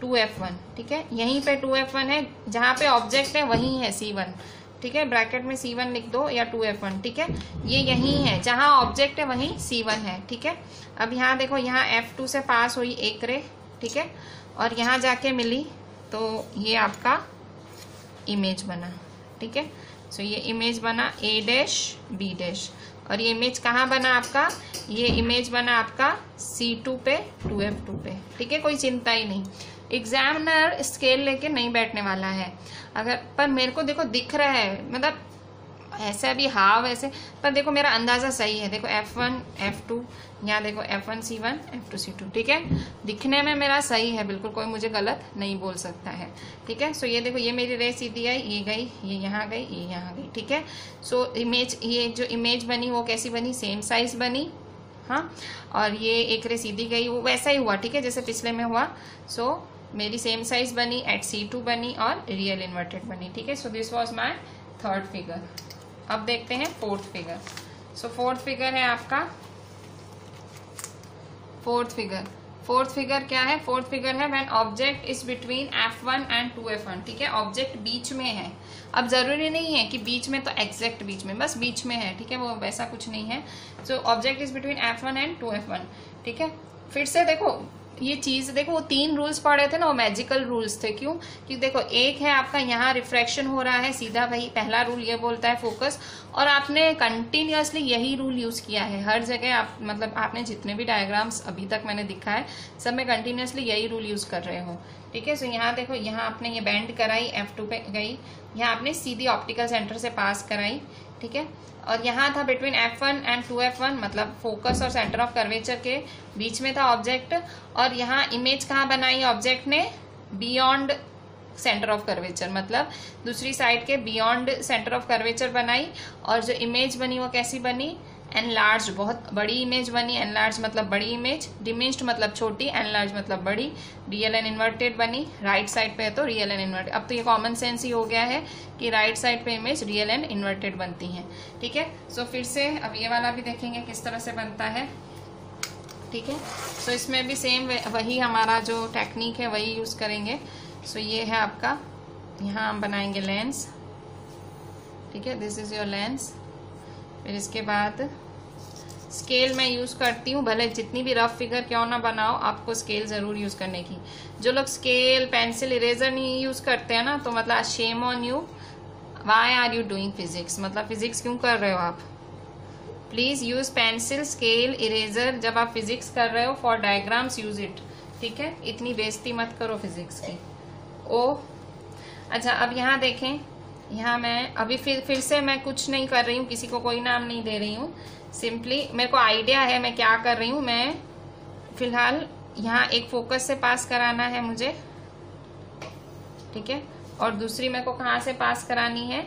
2F1, ठीक है। यहीं पे 2F1 है, जहाँ पे ऑब्जेक्ट है वहीं है C1, ठीक है। ब्रैकेट में C1 लिख दो या 2F1, ठीक है। ये यहीं है, जहाँ ऑब्जेक्ट है वहीं C1 है, ठीक है। अब यहाँ देखो, यहाँ F2 से पास हुई एक रे, ठीक है, और यहाँ जाके मिली, तो ये आपका इमेज बना, ठीक है। सो ये इमेज बना A', B', और ये इमेज कहाँ बना आपका, ये इमेज बना आपका C2 पे 2F2 पे, ठीक है। कोई चिंता ही नहीं, एग्जामिनर स्केल लेके नहीं बैठने वाला है। अगर पर मेरे को देखो दिख रहा है, मतलब ऐसा भी हाव ऐसे, पर देखो मेरा अंदाजा सही है। देखो F1 F2, यहाँ देखो F1 C1 F2 C2, ठीक है। दिखने में मेरा सही है बिल्कुल, कोई मुझे गलत नहीं बोल सकता है, ठीक है। सो ये देखो, ये मेरी रे सीधी आई, ये गई, ये यहाँ गई, ये यहाँ गई, ठीक है। सो इमेज, ये जो इमेज बनी वो कैसी बनी, सेम साइज बनी, हाँ। और ये एक रे सीधी गई, वो वैसा ही हुआ, ठीक है, जैसे पिछले में हुआ। सो मेरी सेम साइज बनी, एट C2 बनी, और रियल इन्वर्टेड बनी, ठीक है। So this was my third figure. अब देखते हैं फोर्थ फिगर। सो फोर्थ फिगर है आपका, फोर्थ फिगर क्या है, फोर्थ फिगर है when object is between F1 and 2F1, ठीक है। ऑब्जेक्ट बीच में है, अब जरूरी नहीं है कि बीच में तो एग्जैक्ट बीच में, बस बीच में है, ठीक है, वो वैसा कुछ नहीं है। So object is between F1 and 2F1, ठीक है। फिर से देखो ये चीज, देखो वो 3 रूल्स पढ़े थे ना, वो मैजिकल रूल्स थे। क्यों? क्योंकि देखो एक है आपका यहाँ रिफ्रैक्शन हो रहा है सीधा, भाई पहला रूल ये बोलता है फोकस, और आपने कंटिन्यूअसली यही रूल यूज किया है हर जगह। आप मतलब आपने जितने भी डायग्राम्स अभी तक मैंने दिखा है, सब में कंटिन्यूअसली यही रूल यूज कर रहे हो, ठीक है। सो यहाँ देखो, यहाँ आपने ये बैंड कराई, F2 पे गई, यहाँ आपने सीधी ऑप्टिकल सेंटर से पास कराई, ठीक है। और यहाँ था बिटवीन F1 एंड 2F1, मतलब फोकस और सेंटर ऑफ कर्वेचर के बीच में था ऑब्जेक्ट, और यहाँ इमेज कहाँ बनाई ऑब्जेक्ट ने, बियॉन्ड सेंटर ऑफ कर्वेचर, मतलब दूसरी साइड के बियॉन्ड सेंटर ऑफ कर्वेचर बनाई। और जो इमेज बनी वो कैसी बनी, एनलार्ज, बहुत बड़ी इमेज बनी। एनलार्ज मतलब बड़ी इमेज, डिमिनिश्ड मतलब छोटी, एनलार्ज मतलब बड़ी। रियल एंड इन्वर्टेड बनी, राइट साइड पे है तो रियल एंड इन्वर्टेड। अब तो ये कॉमन सेंस ही हो गया है कि राइट साइड पे इमेज रियल एंड इन्वर्टेड बनती हैं, ठीक है। सो फिर से अब ये वाला भी देखेंगे किस तरह से बनता है, ठीक है। सो इसमें भी सेम वही हमारा जो टेक्निक है वही यूज करेंगे। सो ये है आपका, यहाँ हम बनाएंगे लेंस, ठीक है, दिस इज योर लेंस। फिर इसके बाद स्केल मैं यूज करती हूँ, भले जितनी भी रफ फिगर क्यों ना बनाओ, आपको स्केल जरूर यूज करने की। जो लोग स्केल, पेंसिल, इरेजर नहीं यूज करते हैं ना, तो मतलब shame on you, why are you doing physics, मतलब फिजिक्स क्यों कर रहे हो आप। Please use pencil, scale, eraser जब आप फिजिक्स कर रहे हो, फॉर डायग्राम्स यूज इट, ठीक है। इतनी बेइज्जती मत करो फिजिक्स की। ओ अच्छा, अब यहाँ देखें, यहाँ मैं अभी फिर से मैं कुछ नहीं कर रही हूँ, किसी को कोई नाम नहीं दे रही हूँ, सिंपली मेरे को आइडिया है मैं क्या कर रही हूँ। मैं फिलहाल यहाँ एक फोकस से पास कराना है मुझे, ठीक है, और दूसरी मेरे को कहाँ से पास करानी है,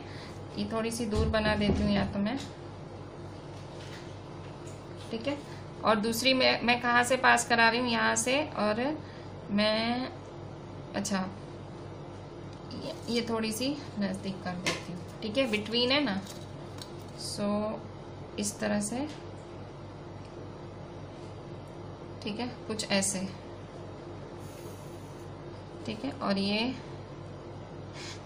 ये थोड़ी सी दूर बना देती हूँ या तो मैं, ठीक है। और दूसरी मैं कहाँ से पास करा रही हूँ, यहाँ से, और मैं अच्छा ये थोड़ी सी नजदीक कर देती हूँ, ठीक है, बिटवीन है ना। सो इस तरह से ठीक है, कुछ ऐसे, ठीक है। और ये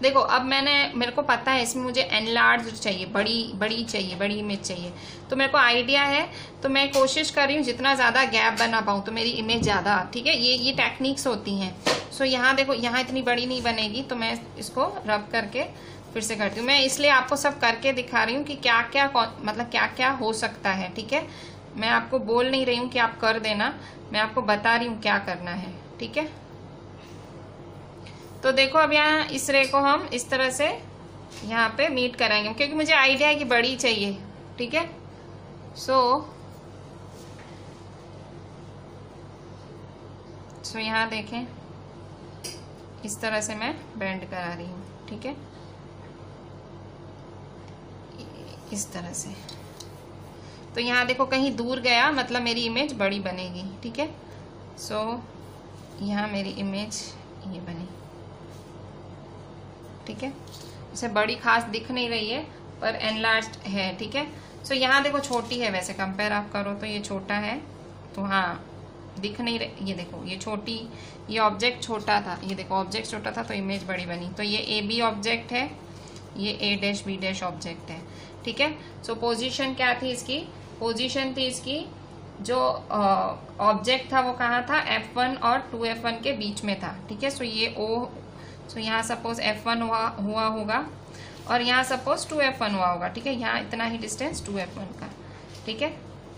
देखो, अब मेरे को पता है इसमें मुझे एनलार्ज चाहिए, बड़ी चाहिए, बड़ी इमेज चाहिए, तो मेरे को आइडिया है, तो मैं कोशिश कर रही हूँ जितना ज़्यादा गैप बना पाऊँ तो मेरी इमेज ज़्यादा, ठीक है। ये टेक्निक्स होती हैं। सो यहाँ देखो, यहाँ इतनी बड़ी नहीं बनेगी, तो मैं इसको रब करके फिर से करती हूँ। मैं इसलिए आपको सब करके दिखा रही हूँ कि क्या क्या मतलब क्या क्या हो सकता है, ठीक है। मैं आपको बोल नहीं रही हूँ कि आप कर देना, मैं आपको बता रही हूँ क्या करना है, ठीक है। तो देखो, अब यहाँ इस रे को हम इस तरह से यहाँ पे मीट कराएंगे, क्योंकि मुझे आइडिया है कि बड़ी चाहिए, ठीक है। सो यहाँ देखें, इस तरह से मैं बेंड करा रही हूँ, ठीक है, इस तरह से। तो यहाँ देखो, कहीं दूर गया मतलब मेरी इमेज बड़ी बनेगी, ठीक है। सो यहाँ मेरी इमेज ये बनी, ठीक है। इसे बड़ी खास दिख नहीं रही है, पर एनलार्ज्ड है, ठीक है। सो यहाँ देखो छोटी है, वैसे कंपेयर आप करो तो ये छोटा है, तो हाँ दिख नहीं रही। ये देखो, ये छोटी, ये ऑब्जेक्ट छोटा था, ये देखो ऑब्जेक्ट छोटा था तो इमेज बड़ी बनी। तो ये ए बी ऑब्जेक्ट है, ये ए डैश बी डैश ऑब्जेक्ट है, ठीक है। सो पोजीशन क्या थी इसकी? पोजीशन थी इसकी, जो ऑब्जेक्ट था वो कहाँ था? F1 और 2F1 के बीच में था, ठीक है। सो ये O, सो यहाँ सपोज F1 हुआ होगा और यहाँ सपोज 2F1 हुआ होगा, ठीक है। यहाँ इतना ही डिस्टेंस 2F1 का, ठीक है।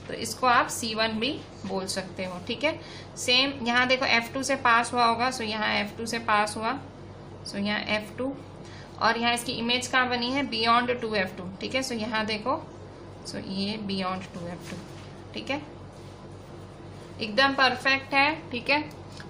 तो इसको आप C1 भी बोल सकते हो, ठीक है। सेम यहाँ देखो, F2 से पास हुआ होगा, सो यहाँ F2 से पास हुआ, सो यहाँ F2, और यहाँ इसकी इमेज कहाँ बनी है? बियॉन्ड 2F2, ठीक है। सो यहाँ देखो, सो ये बियॉन्ड 2F2, ठीक है, एकदम परफेक्ट है, ठीक है।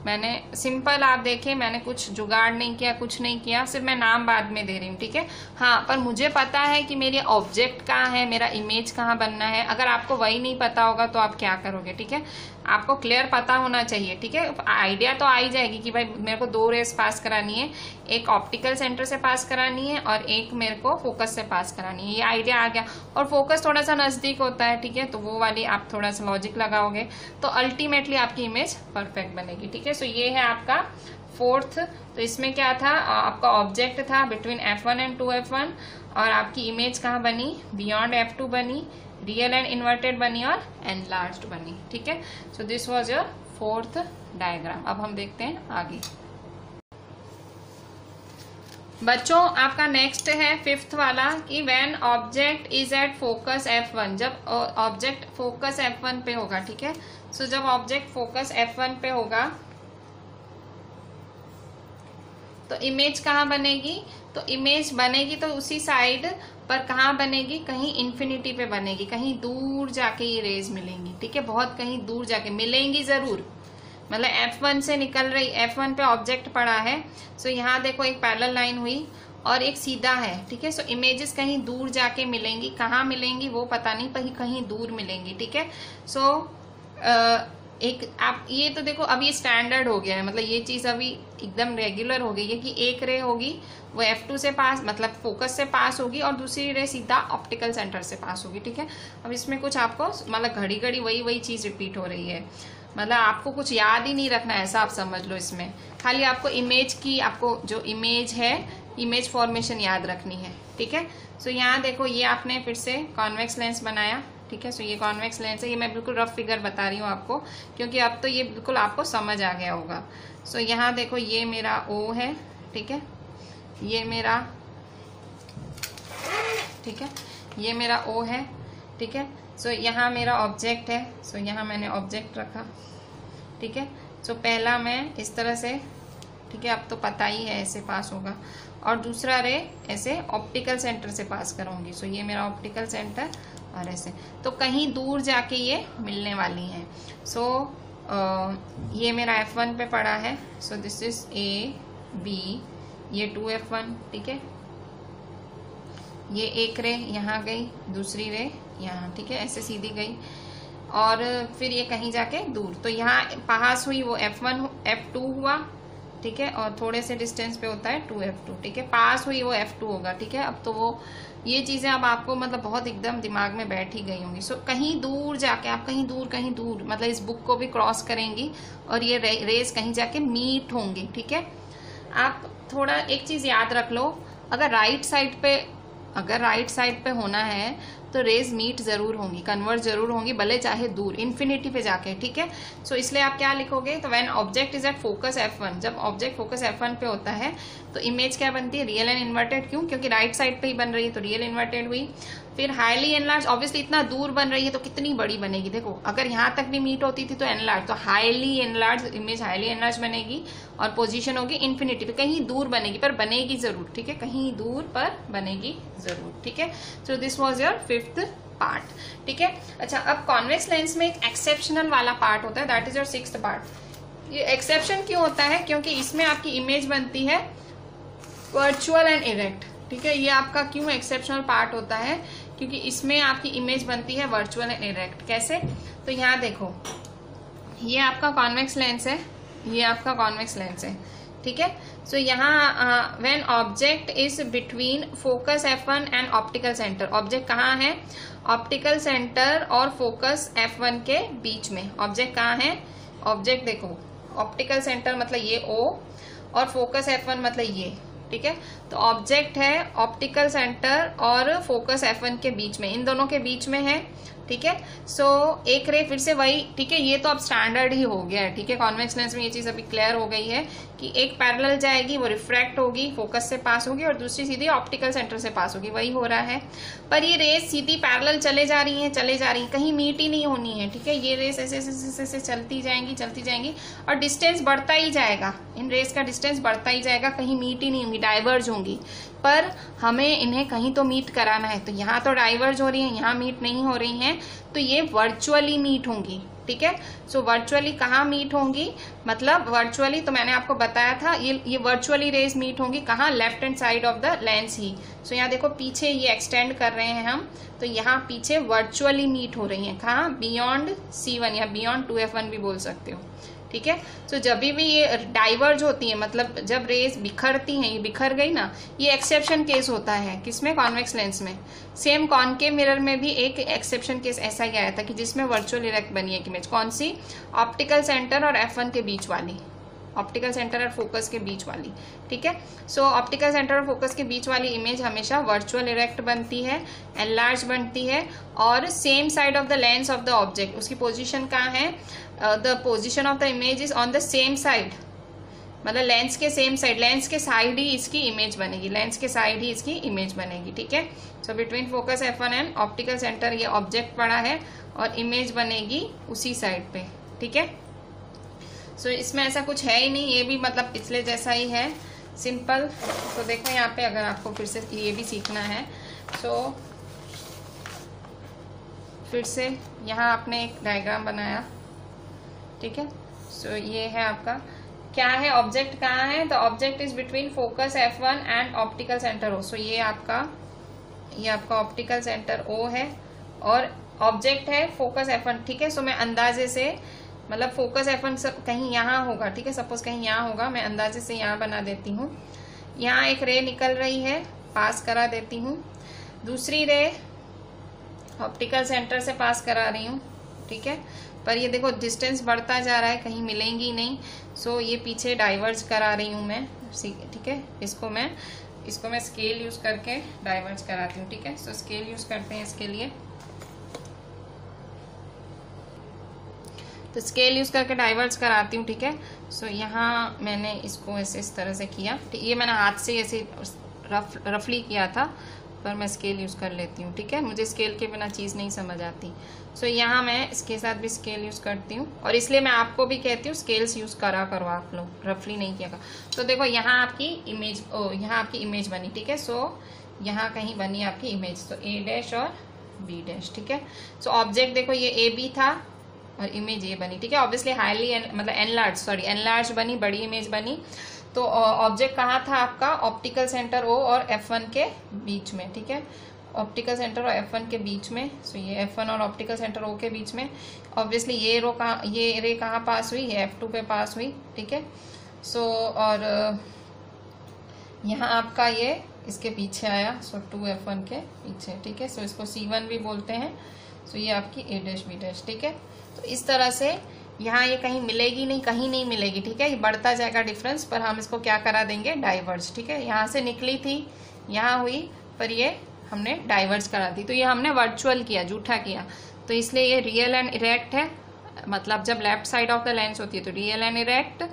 मैंने सिंपल, आप देखिए, मैंने कुछ जुगाड़ नहीं किया, कुछ नहीं किया, सिर्फ मैं नाम बाद में दे रही हूँ, ठीक है। हाँ, पर मुझे पता है कि मेरी ऑब्जेक्ट कहाँ है, मेरा इमेज कहाँ बनना है। अगर आपको वही नहीं पता होगा तो आप क्या करोगे, ठीक है। आपको क्लियर पता होना चाहिए, ठीक है। आइडिया तो आ ही जाएगी कि भाई मेरे को 2 रेस पास करानी है, एक ऑप्टिकल सेंटर से पास करानी है और एक मेरे को फोकस से पास करानी है, ये आइडिया आ गया। और फोकस थोड़ा सा नजदीक होता है, ठीक है, तो वो वाली आप थोड़ा सा लॉजिक लगाओगे तो अल्टीमेटली आपकी इमेज परफेक्ट बनेगी, ठीक है। सो ये है आपका 4th। तो इसमें क्या था? आपका ऑब्जेक्ट था बिटवीन F1 एंड 2F1, और आपकी इमेज कहाँ बनी? बियॉन्ड F2 बनी, रियल एंड इन्वर्टेड बनी और एनलार्ज्ड बनी, ठीक है। So this was your 4th diagram. अब हम देखते हैं आगे। बच्चों, आपका नेक्स्ट है 5th वाला कि when object is at focus F1, जब ऑब्जेक्ट फोकस F1 पे होगा, ठीक है। सो जब ऑब्जेक्ट फोकस F1 पे होगा तो इमेज कहाँ बनेगी? तो इमेज बनेगी तो उसी साइड पर कहाँ बनेगी? कहीं इन्फिनिटी पे बनेगी, कहीं दूर जाके ये रेज मिलेंगी, ठीक है। बहुत कहीं दूर जाके मिलेंगी जरूर, मतलब F1 से निकल रही, F1 पे ऑब्जेक्ट पड़ा है, सो यहाँ देखो एक पैरेलल लाइन हुई और एक सीधा है, ठीक है। सो इमेजेस कहीं दूर जाके मिलेंगी, कहाँ मिलेंगी वो पता नहीं, पर कहीं दूर मिलेंगी, ठीक है। सो एक आप ये तो देखो, अब ये स्टैंडर्ड हो गया है, मतलब ये चीज अभी एकदम रेगुलर हो गई है कि एक रे होगी वो F2 से पास, मतलब फोकस से पास होगी, और दूसरी रे सीधा ऑप्टिकल सेंटर से पास होगी, ठीक है। अब इसमें कुछ आपको मतलब घड़ी घड़ी वही चीज रिपीट हो रही है, मतलब आपको कुछ याद ही नहीं रखना है, ऐसा आप समझ लो। इसमें खाली आपको इमेज की, आपको जो इमेज है, इमेज फॉर्मेशन याद रखनी है, ठीक है। सो यहाँ देखो, ये आपने फिर से कॉन्वेक्स लेंस बनाया, ठीक है। सो ये कॉन्वेक्स लेंस है, ये मैं बिल्कुल रफ फिगर बता रही हूँ आपको, क्योंकि अब तो ये बिल्कुल आपको समझ आ गया होगा। सो यहाँ देखो, ये मेरा O है, ठीक है, ये मेरा, ठीक है, ये मेरा O है, ठीक है। सो यहाँ मेरा ऑब्जेक्ट है, सो यहाँ मैंने ऑब्जेक्ट रखा, ठीक है। सो पहला मैं इस तरह से, ठीक है, अब तो पता ही है ऐसे पास होगा, और दूसरा रे ऐसे ऑप्टिकल सेंटर से पास करूंगी। सो ये मेरा ऑप्टिकल सेंटर, और ऐसे तो कहीं दूर जाके ये मिलने वाली हैं। सो ये मेरा F1 पे पड़ा है, so this is A B, ये 2F1, ठीक है। ये एक रे यहाँ गई, दूसरी रे यहाँ, ठीक है, ऐसे सीधी गई, और फिर ये कहीं जाके दूर, तो यहाँ पास हुई वो F1 F2 हुआ, ठीक है, और थोड़े से डिस्टेंस पे होता है 2f2, ठीक है, पास हुई वो f2 होगा, ठीक है। अब तो वो ये चीजें अब आपको मतलब बहुत एकदम दिमाग में बैठ ही गई होंगी। सो कहीं दूर जाके आप कहीं दूर मतलब इस बुक को भी क्रॉस करेंगी और ये रेस कहीं जाके मीट होंगी, ठीक है। आप थोड़ा एक चीज याद रख लो, अगर राइट साइड पे होना है तो रेज मीट जरूर होंगी, कन्वर्ज जरूर होंगी, भले चाहे दूर इन्फिनिटी पे जाके, ठीक है। सो इसलिए आप क्या लिखोगे, तो when object is at focus f1, जब ऑब्जेक्ट फोकस f1 पे होता है तो इमेज क्या बनती है, रियल एंड इन्वर्टेड। क्यों? क्योंकि राइट साइड पे ही बन रही है तो रियल इन्वर्टेड हुई। फिर हाईली एनलार्ज, ऑब्वियसली इतना दूर बन रही है तो कितनी बड़ी बनेगी, देखो अगर यहाँ तक भी मीट होती थी तो एनलार्ज, तो highly enlarge image highly enlarge बनेगी और पोजीशन होगी इन्फिनिटी पे, कहीं दूर बनेगी पर बनेगी जरूर, ठीक है, कहीं दूर पर बनेगी जरूर, ठीक है। So this was your 5th part, ठीक है। अच्छा, अब कॉन्वेक्स लेंस में एक एक्सेप्शनल वाला पार्ट होता है, that is your 6th part. ये एक्सेप्शन क्यों होता है? क्योंकि इसमें आपकी इमेज बनती है वर्चुअल एंड इरेक्ट, ठीक है। ये आपका क्यों एक्सेप्शनल पार्ट होता है? क्योंकि इसमें आपकी इमेज बनती है वर्चुअल एंड इरेक्ट। कैसे? तो यहाँ देखो, ये आपका कॉन्वेक्स लेंस है, ये आपका कॉन्वेक्स लेंस है, ठीक है। सो यहाँ when object is between focus f1 and optical centre, object कहाँ है? ऑप्टिकल सेंटर और फोकस f1 के बीच में ऑब्जेक्ट कहाँ है? ऑब्जेक्ट देखो, ऑप्टिकल सेंटर मतलब ये O और फोकस f1 मतलब ये, ठीक है। तो ऑब्जेक्ट है ऑप्टिकल सेंटर और फोकस f1 के बीच में, इन दोनों के बीच में है, ठीक है। सो एक रे फिर से वही, ठीक है, ये तो अब स्टैंडर्ड ही हो गया है, ठीक है। कॉन्वेक्स लेंस में ये चीज अभी क्लियर हो गई है कि एक पैरेलल जाएगी, वो रिफ्रैक्ट होगी, फोकस से पास होगी, और दूसरी सीधी ऑप्टिकल सेंटर से पास होगी, वही हो रहा है। पर ये रेस सीधी पैरेलल चले जा रही है, कहीं मीट ही नहीं होनी है, ठीक है। ये रेस ऐसे ऐसे चलती जाएंगी और डिस्टेंस बढ़ता ही जाएगा, इन रेस का डिस्टेंस बढ़ता ही जाएगा, कहीं मीट ही नहीं होंगी, डाइवर्ज होंगी। पर हमें इन्हें कहीं तो मीट कराना है, तो यहाँ तो डाइवर्ज हो रही है, यहाँ मीट नहीं हो रही हैं, तो ये वर्चुअली मीट होंगी, ठीक है। सो वर्चुअली कहाँ मीट होंगी, मतलब वर्चुअली तो मैंने आपको बताया था, ये वर्चुअली रेज मीट होंगी कहाँ? Left hand side of the lens ही। सो यहाँ देखो पीछे ये एक्सटेंड कर रहे हैं हम, तो यहाँ पीछे वर्चुअली मीट हो रही हैं, कहाँ? बियॉन्ड C1 या बियॉन्ड 2f1 भी बोल सकते हो, ठीक है। सो जब भी ये डाइवर्ज होती है, मतलब जब रेज बिखरती हैं, ये बिखर गई ना, ये एक्सेप्शन केस होता है, किसमें? कॉन्वेक्स लेंस में। सेम कॉनकेव मिरर में भी एक एक्सेप्शन केस ऐसा ही आया था कि जिसमें वर्चुअल इरेक्ट बनी एक इमेज, कौन सी? ऑप्टिकल सेंटर और f1 के बीच वाली, ऑप्टिकल सेंटर और फोकस के बीच वाली, ठीक है। सो ऑप्टिकल सेंटर और फोकस के बीच वाली इमेज हमेशा वर्चुअल इरेक्ट बनती है, एनलार्ज बनती है, और same side of the lens of the object, उसकी पोजीशन कहाँ है? The position of the image is on the same side, मतलब लेंस के सेम साइड, लेंस के साइड ही इसकी इमेज बनेगी, लेंस के साइड ही इसकी इमेज बनेगी, ठीक है। So between focus f1 and optical centre ये ऑब्जेक्ट पड़ा है और इमेज बनेगी उसी साइड पे, ठीक है। सो इसमें ऐसा कुछ है ही नहीं, ये भी मतलब पिछले जैसा ही है, सिंपल। तो देखो यहाँ पे अगर आपको फिर से ये भी सीखना है, सो फिर से यहाँ आपने एक डायग्राम बनाया, ठीक है। सो ये है आपका, क्या है? ऑब्जेक्ट कहाँ है? तो object is between focus f1 and optical centre O। सो ये आपका ऑप्टिकल सेंटर O है और ऑब्जेक्ट है फोकस f1, ठीक है। सो मैं अंदाजे से, मतलब फोकस f1 कहीं यहाँ होगा, ठीक है, सपोज कहीं यहाँ होगा, मैं अंदाजे से यहाँ बना देती हूँ, यहाँ एक रे निकल रही है, पास करा देती हूँ, दूसरी रे ऑप्टिकल सेंटर से पास करा रही हूँ, ठीक है। पर ये देखो डिस्टेंस बढ़ता जा रहा है, कहीं मिलेंगी नहीं, सो ये पीछे डाइवर्ज करा रही हूँ मैं, ठीक है। इसको मैं स्केल यूज करके डाइवर्ज कराती हूँ, ठीक है। सो स्केल यूज करते हैं इसके लिए, तो स्केल यूज करके डाइवर्ज कराती हूँ, ठीक है। सो यहाँ मैंने इसको ऐसे इस तरह से किया, ये मैंने हाथ से ऐसे रफली किया था, पर मैं स्केल यूज कर लेती हूँ, ठीक है। मुझे स्केल के बिना चीज़ नहीं समझ आती। सो यहाँ मैं इसके साथ भी स्केल यूज करती हूँ, और इसलिए मैं आपको भी कहती हूँ स्केल्स यूज करा करो आप लोग, रफली नहीं किया। तो देखो यहाँ आपकी इमेज, यहाँ आपकी इमेज बनी, ठीक है। सो यहाँ कहीं बनी आपकी इमेज, तो A' और B', ठीक है। सो ऑब्जेक्ट देखो ये AB था और इमेज ये बनी, ठीक है। ऑब्वियसली हाईली मतलब एनलार्ज बनी, बड़ी इमेज बनी। तो ऑब्जेक्ट कहाँ था आपका? ऑप्टिकल सेंटर O और f1 के बीच में, ठीक है। ऑप्टिकल सेंटर और f1 के बीच में, सो ये f1 और ऑप्टिकल सेंटर O के बीच में। ऑब्वियसली ये रे कहाँ पास हुई? ये f2 पे पास हुई, ठीक है। सो और यहाँ आपका ये इसके पीछे आया, सो 2f1 के पीछे, ठीक है। सो इसको C1 भी बोलते हैं। सो ये आपकी A', ठीक है। तो इस तरह से यहाँ ये कहीं मिलेगी नहीं, कहीं नहीं मिलेगी, ठीक है। ये बढ़ता जाएगा डिफरेंस, पर हम इसको क्या करा देंगे, डाइवर्ज, ठीक है। यहाँ से निकली थी, यहाँ हुई, पर ये हमने डाइवर्ज करा दी, तो ये हमने वर्चुअल किया, झूठा किया, तो इसलिए ये रियल एंड इरेक्ट है। मतलब जब left side of the lens होती है तो real and erect,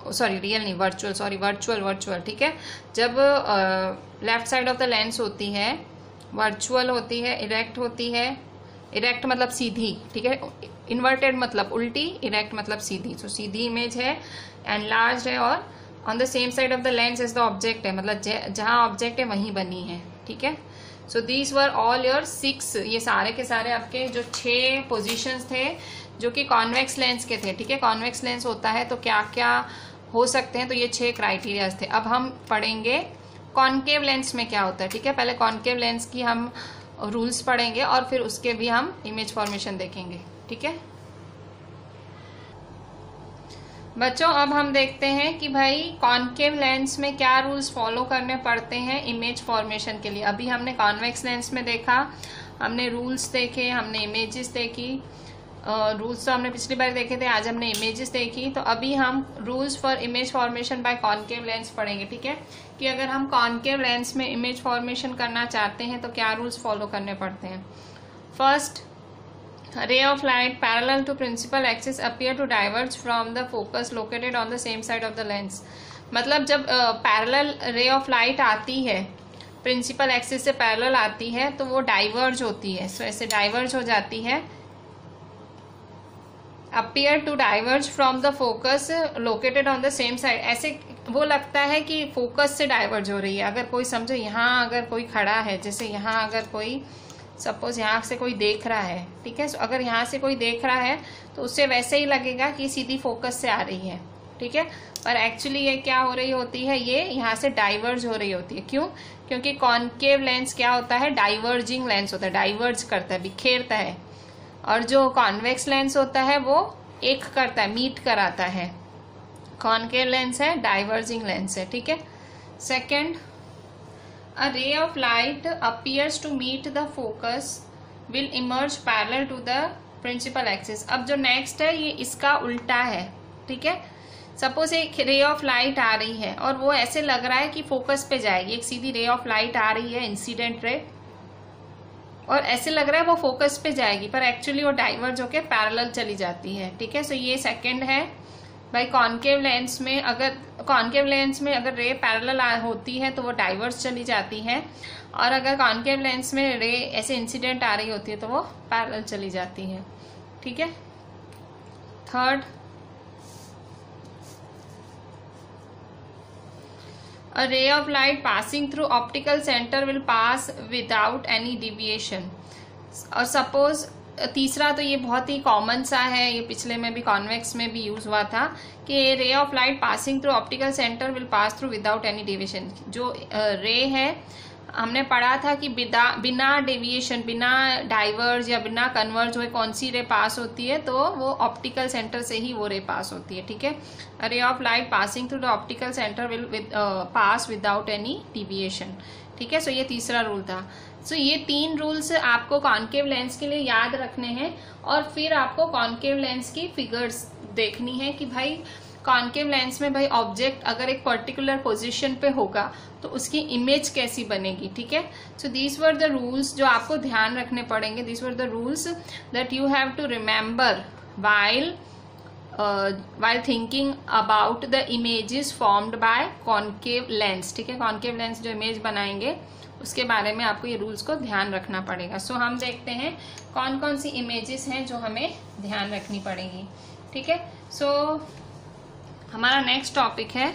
sorry real नहीं, वर्चुअल, सॉरी वर्चुअल, ठीक है। जब left side of the lens होती है, वर्चुअल होती है, इरेक्ट होती है। इरेक्ट मतलब सीधी, ठीक है। इन्वर्टेड मतलब उल्टी, इरेक्ट मतलब सीधी। सो सीधी इमेज है, एनलार्ज्ड है, और on the same side of the lens as the object है, मतलब जहां ऑब्जेक्ट है वहीं बनी है, ठीक है। So these were all your 6, ये सारे के सारे आपके जो 6 पोजिशंस थे जो कि कॉन्वेक्स लेंस के थे, ठीक है। कॉन्वेक्स लेंस होता है तो क्या क्या हो सकते हैं, तो ये 6 क्राइटेरियाज थे। अब हम पढ़ेंगे कॉन्केव लेंस में क्या होता है, ठीक है। पहले कॉन्केव लेंस की हम रूल्स पढ़ेंगे और फिर उसके भी हम इमेज फॉर्मेशन देखेंगे, ठीक है बच्चों। अब हम देखते हैं कि भाई कॉन्केव लेंस में क्या रूल्स फॉलो करने पड़ते हैं इमेज फॉर्मेशन के लिए। अभी हमने कॉन्वेक्स लेंस में देखा, हमने रूल्स देखे, हमने इमेजेस देखी। रूल्स तो हमने पिछली बार देखे थे, आज हमने इमेजेस देखी। तो अभी हम rules for image formation bye concave lens पढ़ेंगे, ठीक है। कि अगर हम कॉन्केव लेंस में इमेज फॉर्मेशन करना चाहते हैं तो क्या रूल्स फॉलो करने पड़ते हैं। First, ray of light parallel to principal axis appear to diverge from the focus located on the same side of the lens। मतलब जब पैरेलल रे ऑफ लाइट आती है, प्रिंसिपल एक्सिस से पैरेलल आती है, तो वो डाइवर्ज होती है। सो ऐसे डाइवर्ज हो जाती है, appear to diverge from the focus located on the same side। ऐसे वो लगता है कि फोकस से डाइवर्ज हो रही है। अगर कोई समझो यहाँ अगर कोई खड़ा है, जैसे यहाँ अगर कोई सपोज यहाँ से कोई देख रहा है, ठीक है। अगर यहाँ से कोई देख रहा है तो उससे वैसे ही लगेगा कि सीधी फोकस से आ रही है, ठीक है। पर एक्चुअली ये क्या हो रही होती है, ये यहाँ से डाइवर्ज हो रही होती है। क्यों? क्योंकि कॉन्केव लेंस क्या होता है, डाइवर्जिंग लेंस होता है, डाइवर्ज करता है, बिखेरता है। और जो कॉन्वेक्स लेंस होता है वो एक करता है, मीट कराता है। कॉन्केव लेंस है, डाइवर्जिंग लेंस है, ठीक है। Second, a ray of light appears to meet the focus will emerge parallel to the principal axis। अब जो नेक्स्ट है ये इसका उल्टा है, ठीक है। सपोज एक रे ऑफ लाइट आ रही है और वो ऐसे लग रहा है कि फोकस पे जाएगी। एक सीधी रे ऑफ लाइट आ रही है, इंसिडेंट रे, और ऐसे लग रहा है वो फोकस पे जाएगी, पर एक्चुअली वो डाइवर्ज होके पैरेलल चली जाती है, ठीक है। सो ये सेकंड है भाई। कॉन्केव लेंस में अगर रे पैरेलल होती है तो वो डाइवर्स चली जाती है, और अगर कॉन्केव लेंस में रे ऐसे इंसिडेंट आ रही होती है तो वो पैरेलल चली जाती है, ठीक है। Third, a ray of light passing through optical center will pass without any deviation। और सपोज तीसरा, तो ये बहुत ही कॉमन सा है, ये पिछले में भी कॉन्वेक्स में भी यूज हुआ था कि रे of light passing through optical centre will pass through without any deviation. जो रे है हमने पढ़ा था कि बिना डेविएशन, बिना डाइवर्ज या बिना कन्वर्ज हुए कौन सी रे पास होती है, तो वो ऑप्टिकल सेंटर से ही वो रे पास होती है, ठीक है। Ray of light passing through the optical centre will pass without any deviation, ठीक है। सो ये तीसरा रूल था। सो ये 3 रूल्स आपको कॉन्केव लेंस के लिए याद रखने हैं, और फिर आपको कॉन्केव लेंस की फिगर्स देखनी है कि भाई कॉन्केव लेंस में भाई ऑब्जेक्ट अगर एक पर्टिकुलर पोजीशन पे होगा तो उसकी इमेज कैसी बनेगी, ठीक है। So these were the rules जो आपको ध्यान रखने पड़ेंगे। These were the rules that you have to remember while thinking about the images formed by concave lens, ठीक है। कॉन्केव लेंस जो इमेज बनाएंगे उसके बारे में आपको ये रूल्स को ध्यान रखना पड़ेगा। सो हम देखते हैं कौन कौन सी इमेजेस हैं जो हमें ध्यान रखनी पड़ेगी, ठीक है। सो हमारा नेक्स्ट टॉपिक है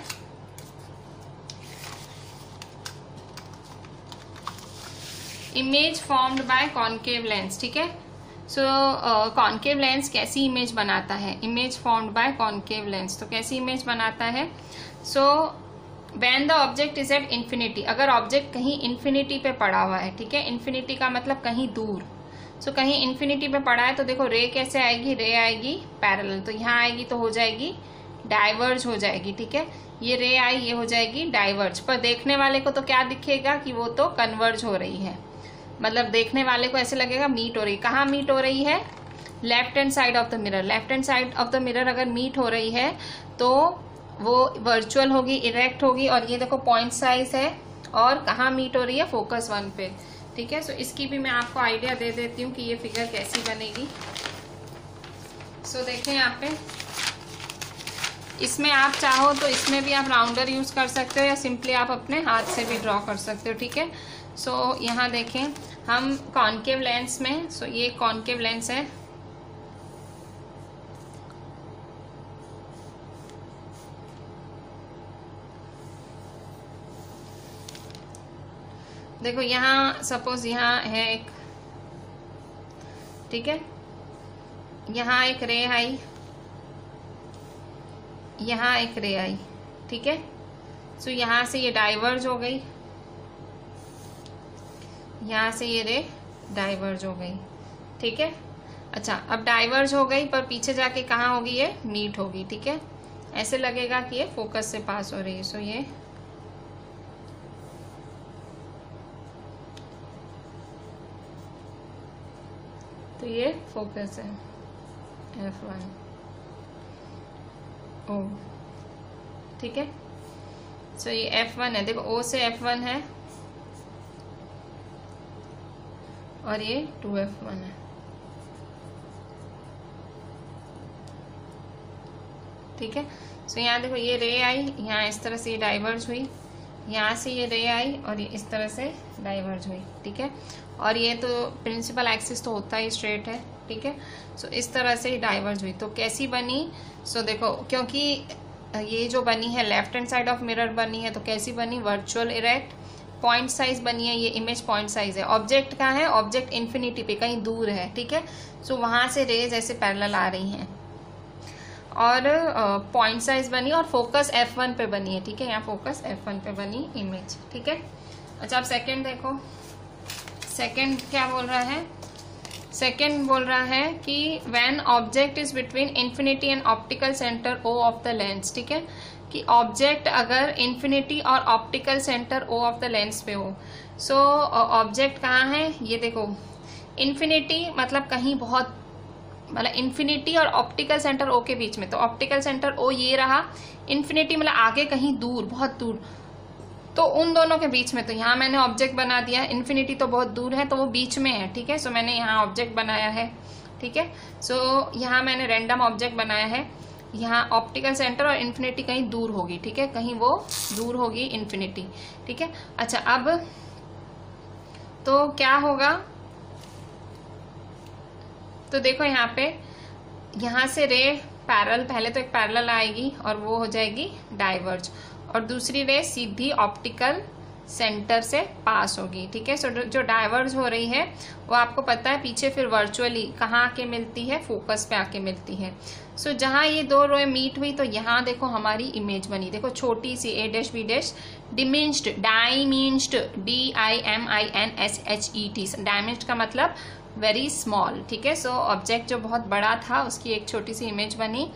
image formed bye concave lens, ठीक है। सो कॉन्केव लेंस कैसी इमेज बनाता है, image formed bye concave lens, तो कैसी इमेज बनाता है। So when the object is at infinity, अगर ऑब्जेक्ट कहीं इन्फिनिटी पे पड़ा हुआ है, ठीक है। इन्फिनिटी का मतलब कहीं दूर। सो कहीं इन्फिनिटी पे पड़ा है तो देखो रे कैसे आएगी, रे आएगी पैरेलल, तो यहाँ आएगी तो हो जाएगी डाइवर्ज हो जाएगी, ठीक है। ये रे आई, ये हो जाएगी डाइवर्ज, पर देखने वाले को तो क्या दिखेगा कि वो तो कन्वर्ज हो रही है, मतलब देखने वाले को ऐसे लगेगा मीट हो रही। कहाँ मीट हो रही है? Left hand side of the mirror. Left hand side of the mirror अगर मीट हो रही है तो वो वर्चुअल होगी, इरेक्ट होगी। और ये देखो पॉइंट साइज है, और कहाँ मीट हो रही है? फोकस 1 पे, ठीक है। सो इसकी भी मैं आपको आइडिया दे देती हूँ कि ये फिगर कैसी बनेगी। सो देखें यहाँ पे, इसमें आप चाहो तो इसमें भी आप राउंडर यूज कर सकते हो, या सिंपली आप अपने हाथ से भी ड्रॉ कर सकते हो, ठीक है। सो यहाँ देखें हम कॉन्केव लेंस में, सो ये कॉन्केव लेंस है, देखो यहाँ सपोज यहाँ है एक, ठीक है, यहाँ एक रे आई, यहाँ एक रे आई, ठीक है। सो यहाँ से ये डाइवर्ज हो गई, यहाँ से ये रे डाइवर्ज हो गई, ठीक है। अच्छा, अब डाइवर्ज हो गई पर पीछे जाके कहाँ होगी? ये मीट होगी, ठीक है। ऐसे लगेगा कि ये फोकस से पास हो रही है। सो ये तो ये फोकस है F1 O, ठीक है। सो ये F1 है, देखो O से F1 है और ये 2F1 है, ठीक है। सो यहाँ देखो ये रे आई, यहाँ इस तरह से ये डाइवर्ज हुई, यहाँ से ये रे आई और ये इस तरह से डाइवर्ज हुई, ठीक है। और ये तो प्रिंसिपल एक्सिस तो होता ही स्ट्रेट है, ठीक है। सो इस तरह से ही डाइवर्ज हुई। तो कैसी बनी? सो देखो, क्योंकि ये जो बनी है left hand side of mirror बनी है, तो कैसी बनी? वर्चुअल इरेक्ट, पॉइंट साइज बनी है, ये इमेज पॉइंट साइज है। ऑब्जेक्ट कहाँ है? ऑब्जेक्ट इन्फिनिटी पे, कहीं दूर है, ठीक है। सो वहां से रेज ऐसे पैरेलल आ रही हैं और पॉइंट साइज बनी और फोकस F1 पे बनी है, ठीक है। यहाँ फोकस F1 पे बनी इमेज, ठीक है। अच्छा, अब सेकंड देखो, सेकंड क्या बोल रहा है? सेकंड बोल रहा है कि when object is between infinity and optical centre O of the lens, ठीक है, कि ऑब्जेक्ट अगर इन्फिनिटी और optical centre O of the lens पे हो। सो ऑब्जेक्ट कहाँ है? ये देखो, इन्फिनिटी मतलब कहीं बहुत, मतलब इन्फिनिटी और ऑप्टिकल सेंटर O के बीच में, तो ऑप्टिकल सेंटर O ये रहा, इन्फिनिटी मतलब आगे कहीं दूर, बहुत दूर, तो उन दोनों के बीच में। तो यहाँ मैंने ऑब्जेक्ट बना दिया, इन्फिनिटी तो बहुत दूर है तो वो बीच में है, ठीक है। सो मैंने यहाँ ऑब्जेक्ट बनाया है, ठीक है। सो यहाँ मैंने रैंडम ऑब्जेक्ट बनाया है, यहाँ ऑप्टिकल सेंटर और इन्फिनिटी कहीं दूर होगी, ठीक है, कहीं वो दूर होगी इन्फिनिटी, ठीक है। अच्छा, अब तो क्या होगा? तो देखो यहाँ पे, यहाँ से रे पैरेलल, पहले तो एक पैरेलल आएगी और वो हो जाएगी डाइवर्ज, और दूसरी रे सीधी ऑप्टिकल सेंटर से पास होगी, ठीक है। सो जो डाइवर्ज हो रही है वो आपको पता है पीछे फिर वर्चुअली कहाँ आके मिलती है? फोकस पे आके मिलती है। सो जहाँ ये दो रो मीट हुई तो यहाँ देखो हमारी इमेज बनी, देखो छोटी सी A dash B dash, diminished, diminished, DIMINSHED, diminished का मतलब वेरी स्मॉल, ठीक है। सो ऑब्जेक्ट जो बहुत बड़ा था उसकी एक छोटी सी इमेज बनी।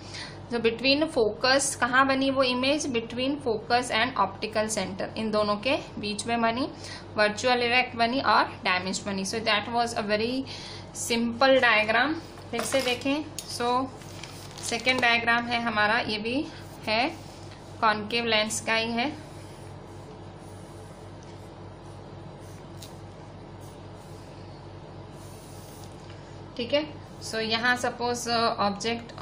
जो बिटवीन फोकस, कहाँ बनी वो इमेज? Between focus and optical centre, इन दोनों के बीच में बनी, वर्चुअल इरेक्ट बनी और डैमेज बनी। So that was a very simple diagram. फिर से देखें, सो सेकेंड डायग्राम है हमारा, ये भी है कॉन्केव लेंस का ही है, ठीक है। सो यहाँ सपोज ऑब्जेक्ट,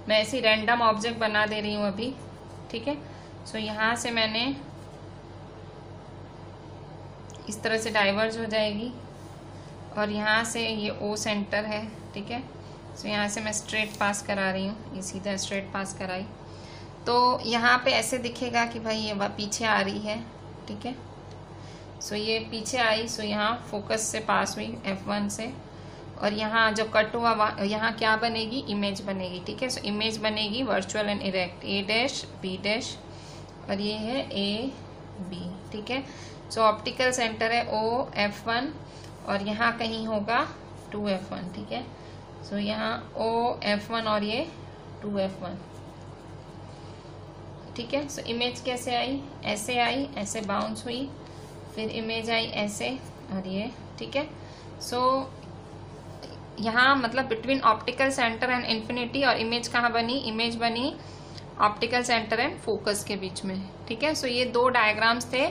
मैं ऐसी रैंडम ऑब्जेक्ट बना दे रही हूँ अभी, ठीक है। सो यहाँ से मैंने इस तरह से डाइवर्ज हो जाएगी और यहाँ से ये O सेंटर है, ठीक है। सो यहाँ से मैं स्ट्रेट पास करा रही हूँ, ये सीधा स्ट्रेट पास कराई, तो यहाँ पे ऐसे दिखेगा कि भाई ये पीछे आ रही है, ठीक है। सो ये पीछे आई, सो यहाँ फोकस से पास हुई F1 से, और यहाँ जो कट हुआ यहाँ क्या बनेगी? इमेज बनेगी, ठीक है। सो इमेज बनेगी virtual and erect, A dash B dash, और ये है A B, ठीक है। सो ऑप्टिकल सेंटर है O F1 और यहाँ कहीं होगा 2F1, ठीक है। सो यहाँ O F1 और ये 2F1, ठीक है। सो इमेज कैसे आई, ऐसे आई, ऐसे बाउंस हुई, फिर इमेज आई ऐसे, और ये, ठीक है। सो यहाँ मतलब between optical centre and infinity, और इमेज कहाँ बनी, इमेज बनी ऑप्टिकल सेंटर एंड फोकस के बीच में, ठीक है। सो ये दो डायग्राम्स थे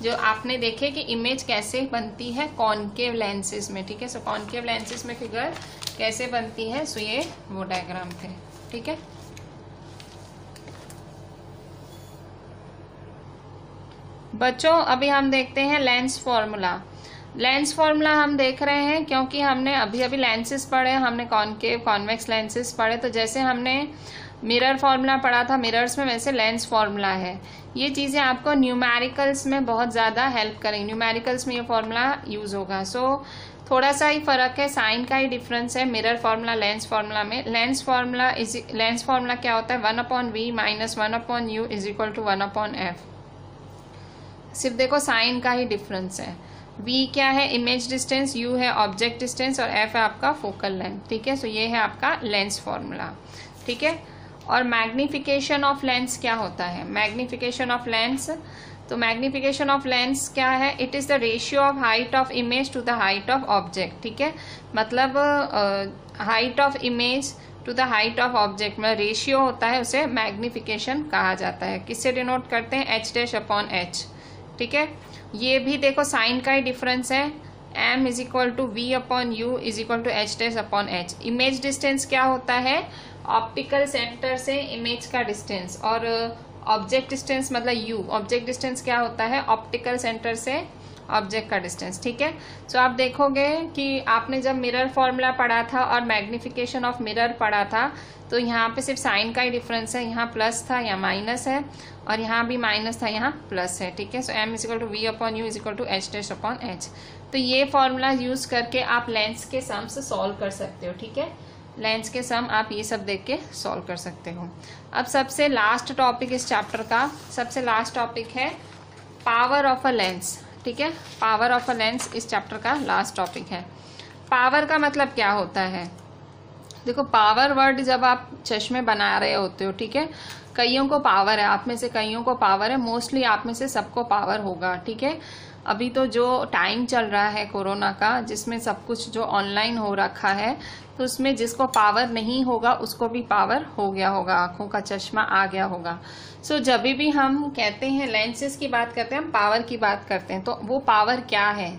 जो आपने देखे कि इमेज कैसे बनती है कॉनकेव लेंसेज में, ठीक है। सो कॉनकेव लेंसेज में फिगर कैसे बनती है, सो ये वो डायग्राम थे, ठीक है। बच्चों अभी हम देखते हैं लेंस फॉर्मूला। लेंस फॉर्मूला हम देख रहे हैं क्योंकि हमने अभी अभी लेंसेज पढ़े, हमने कॉनकेव कॉन्वेक्स लेंसेज पढ़े, तो जैसे हमने मिरर फॉर्मूला पढ़ा था मिरर्स में, वैसे लेंस फॉर्मूला है। ये चीज़ें आपको न्यूमेरिकल्स में बहुत ज़्यादा हेल्प करेंगी, न्यूमेरिकल्स में ये फॉर्मूला यूज़ होगा। सो थोड़ा सा ही फर्क है, साइन का ही डिफरेंस है मिरर फॉर्मूला लेंस फॉर्मूला में। लेंस फॉर्मूला क्या होता है, 1/v minus 1/u is equal to 1/f। सिर्फ देखो साइन का ही डिफरेंस है। v क्या है, इमेज डिस्टेंस, u है ऑब्जेक्ट डिस्टेंस, और f है आपका फोकल लेंथ, ठीक है। सो ये है आपका लेंस फॉर्मूला, ठीक है। और मैग्निफिकेशन ऑफ लेंस क्या होता है, मैग्निफिकेशन ऑफ लेंस, तो मैग्निफिकेशन ऑफ लेंस क्या है, it is the ratio of height of image to the height of object, ठीक है। मतलब height of image to the height of object में रेशियो होता है, उसे मैग्निफिकेशन कहा जाता है। किससे डिनोट करते हैं, h'/h, ठीक है। ये भी देखो साइन का ही डिफरेंस है, m is equal to v/u is equal to h'/h। Image distance क्या होता है, ऑप्टिकल सेंटर से इमेज का डिस्टेंस, और ऑब्जेक्ट डिस्टेंस मतलब u, ऑब्जेक्ट डिस्टेंस क्या होता है, ऑप्टिकल सेंटर से ऑब्जेक्ट का डिस्टेंस, ठीक है। सो आप देखोगे कि आपने जब मिरर फॉर्मूला पढ़ा था और मैग्निफिकेशन ऑफ मिरर पढ़ा था, तो यहाँ पे सिर्फ साइन का ही डिफरेंस है, यहाँ प्लस था यहाँ माइनस है, और यहाँ भी माइनस था यहाँ प्लस है, ठीक है। So m is equal to v/u is equal to h'/h। तो ये फॉर्मूला यूज करके आप लेंस के सम्स सॉल्व कर सकते हो, ठीक है। लेंस के सम आप ये सब देख के सॉल्व कर सकते हो। अब सबसे लास्ट टॉपिक इस चैप्टर का, सबसे लास्ट टॉपिक है पावर ऑफ अ लेंस, ठीक है। पावर ऑफ अ लेंस इस चैप्टर का लास्ट टॉपिक है। पावर का मतलब क्या होता है, देखो पावर वर्ड जब आप चश्मे बना रहे होते हो, ठीक है, कईयों को पावर है, आप में से कईयों को पावर है, मोस्टली आप में से सबको पावर होगा, ठीक है। अभी तो जो टाइम चल रहा है कोरोना का, जिसमें सब कुछ जो ऑनलाइन हो रखा है, तो उसमें जिसको पावर नहीं होगा उसको भी पावर हो गया होगा, आंखों का चश्मा आ गया होगा। सो जब भी हम कहते हैं लेंसेज की बात करते हैं, हम पावर की बात करते हैं, तो वो पावर क्या है,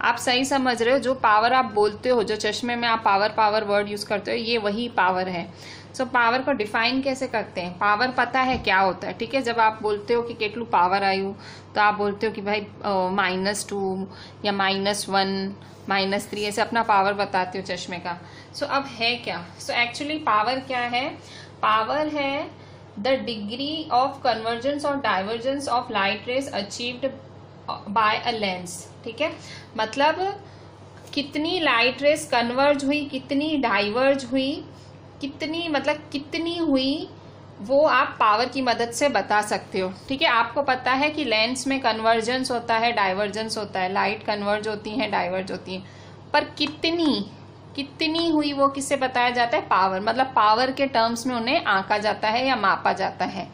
आप सही समझ रहे हो, जो पावर आप बोलते हो, जो चश्मे में आप पावर वर्ड यूज करते हो, ये वही पावर है। सो पावर को डिफाइन कैसे करते हैं, पावर पता है क्या होता है, ठीक है। जब आप बोलते हो कि केटलू पावर आयु, तो आप बोलते हो कि भाई -2 या -1 -3 ऐसे अपना पावर बताते हो चश्मे का। सो अब है क्या, सो एक्चुअली पावर क्या है, पावर है द डिग्री ऑफ कन्वर्जेंस और divergence of light rays achieved by a lens, ठीक है। मतलब कितनी लाइट रेज कन्वर्ज हुई, कितनी डाइवर्ज हुई, कितनी मतलब कितनी हुई, वो आप पावर की मदद से बता सकते हो, ठीक है। आपको पता है कि लेंस में कन्वर्जेंस होता है, डाइवर्जेंस होता है, लाइट कन्वर्ज होती है, डाइवर्ज होती है, पर कितनी हुई वो किससे बताया जाता है, पावर, मतलब पावर के टर्म्स में उन्हें आंका जाता है या मापा जाता है।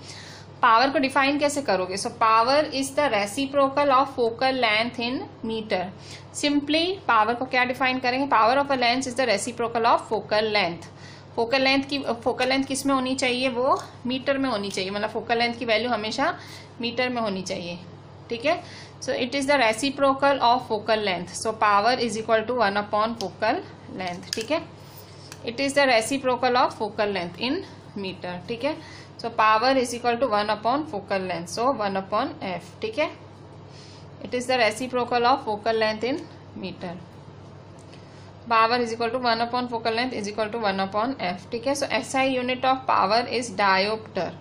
पावर को डिफाइन कैसे करोगे, so power is the reciprocal of focal length in metre. Simply power को क्या डिफाइन करेंगे, power of a lens is the reciprocal of focal length. Focal length किस में होनी चाहिए, वो मीटर में होनी चाहिए, मतलब फोकल लेंथ की वैल्यू हमेशा मीटर में होनी चाहिए, ठीक है। So it is the reciprocal of focal length, so power is equal to one by focal length, ठीक है। It is the reciprocal of focal length in metre, ठीक है। So power is equal to one by focal length, so 1/f, ठीक है। It is the reciprocal of focal length in metre. Power is equal to one by focal length is equal to 1/f, ठीक है। सो SI unit of power is dioptre.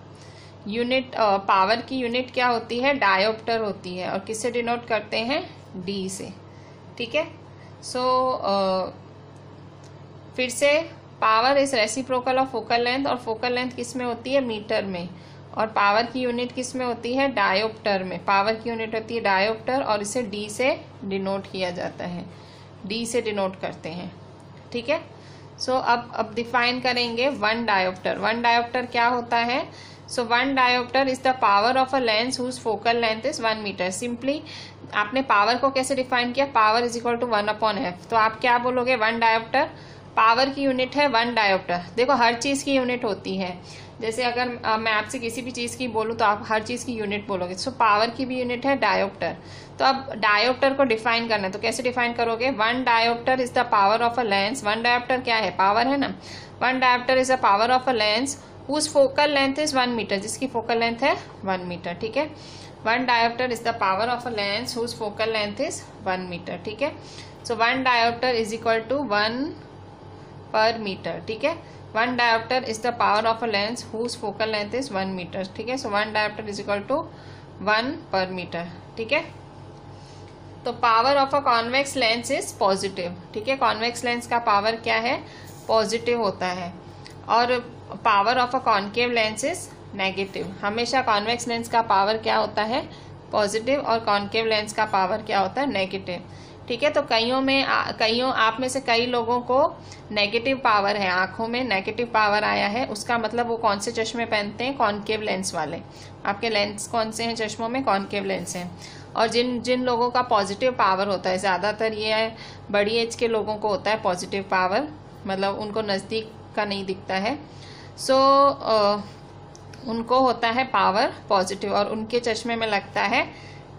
Unit power की unit क्या होती है, dioptre होती है, और किससे डिनोट करते हैं, D से, ठीक है। सो फिर से power is reciprocal of focal length, और फोकल लेंथ किस में होती है, मीटर में, और पावर की यूनिट किस में होती है, डायोप्टर में। पावर की यूनिट होती है डायोप्टर, और इसे D से डिनोट किया जाता है, D से डिनोट करते हैं, ठीक है। सो अब डिफाइन करेंगे 1 डायोप्टर। 1 डायोप्टर क्या होता है, so 1 dioptre is the power of a lens whose focal length is 1 metre. Simply आपने पावर को कैसे डिफाइन किया, power is equal to 1/f। तो आप क्या बोलोगे, 1 डायोप्टर पावर की यूनिट है 1 डायोप्टर। देखो हर चीज की यूनिट होती है, जैसे अगर मैं आपसे किसी भी चीज की बोलूँ तो आप हर चीज की यूनिट बोलोगे। सो पावर की भी यूनिट है डायोप्टर। तो अब डायोप्टर को डिफाइन करना है, तो कैसे डिफाइन करोगे, 1 dioptre is the power of a lens. 1 dioptre क्या है, पावर है ना। 1 dioptre is the power of a lens whose focal length is 1 metre, जिसकी फोकल लेंथ है 1 मीटर। ठीक है, 1 dioptre is the power of a lens whose focal length is 1 metre. ठीक है, so 1 dioptre is equal to 1 per metre. ठीक है, 1 dioptre is the power of a lens whose focal length is 1 metre. ठीक है, so 1 dioptre is equal to 1 per metre. ठीक है, तो power of a convex lens is positive. ठीक है, convex lens का पावर क्या है, पॉजिटिव होता है, और power of a concave lens is negative. हमेशा कॉन्वेक्स लेंस का पावर क्या होता है, पॉजिटिव, और कॉन्केव लेंस का पावर क्या होता है, नेगेटिव। ठीक है, तो कईयों आप में से कई लोगों को नेगेटिव पावर है, आंखों में नेगेटिव पावर आया है, उसका मतलब वो कौन से चश्मे पहनते हैं, कॉन्केव लेंस वाले। आपके लेंस कौन से हैं चश्मों में, कॉन्केव लेंस हैं। और जिन लोगों का पॉजिटिव पावर होता है, ज़्यादातर ये बड़ी एज के लोगों को होता है पॉजिटिव पावर, मतलब उनको नज़दीक का नहीं दिखता है। सो उनको होता है पावर पॉजिटिव, और उनके चश्मे में लगता है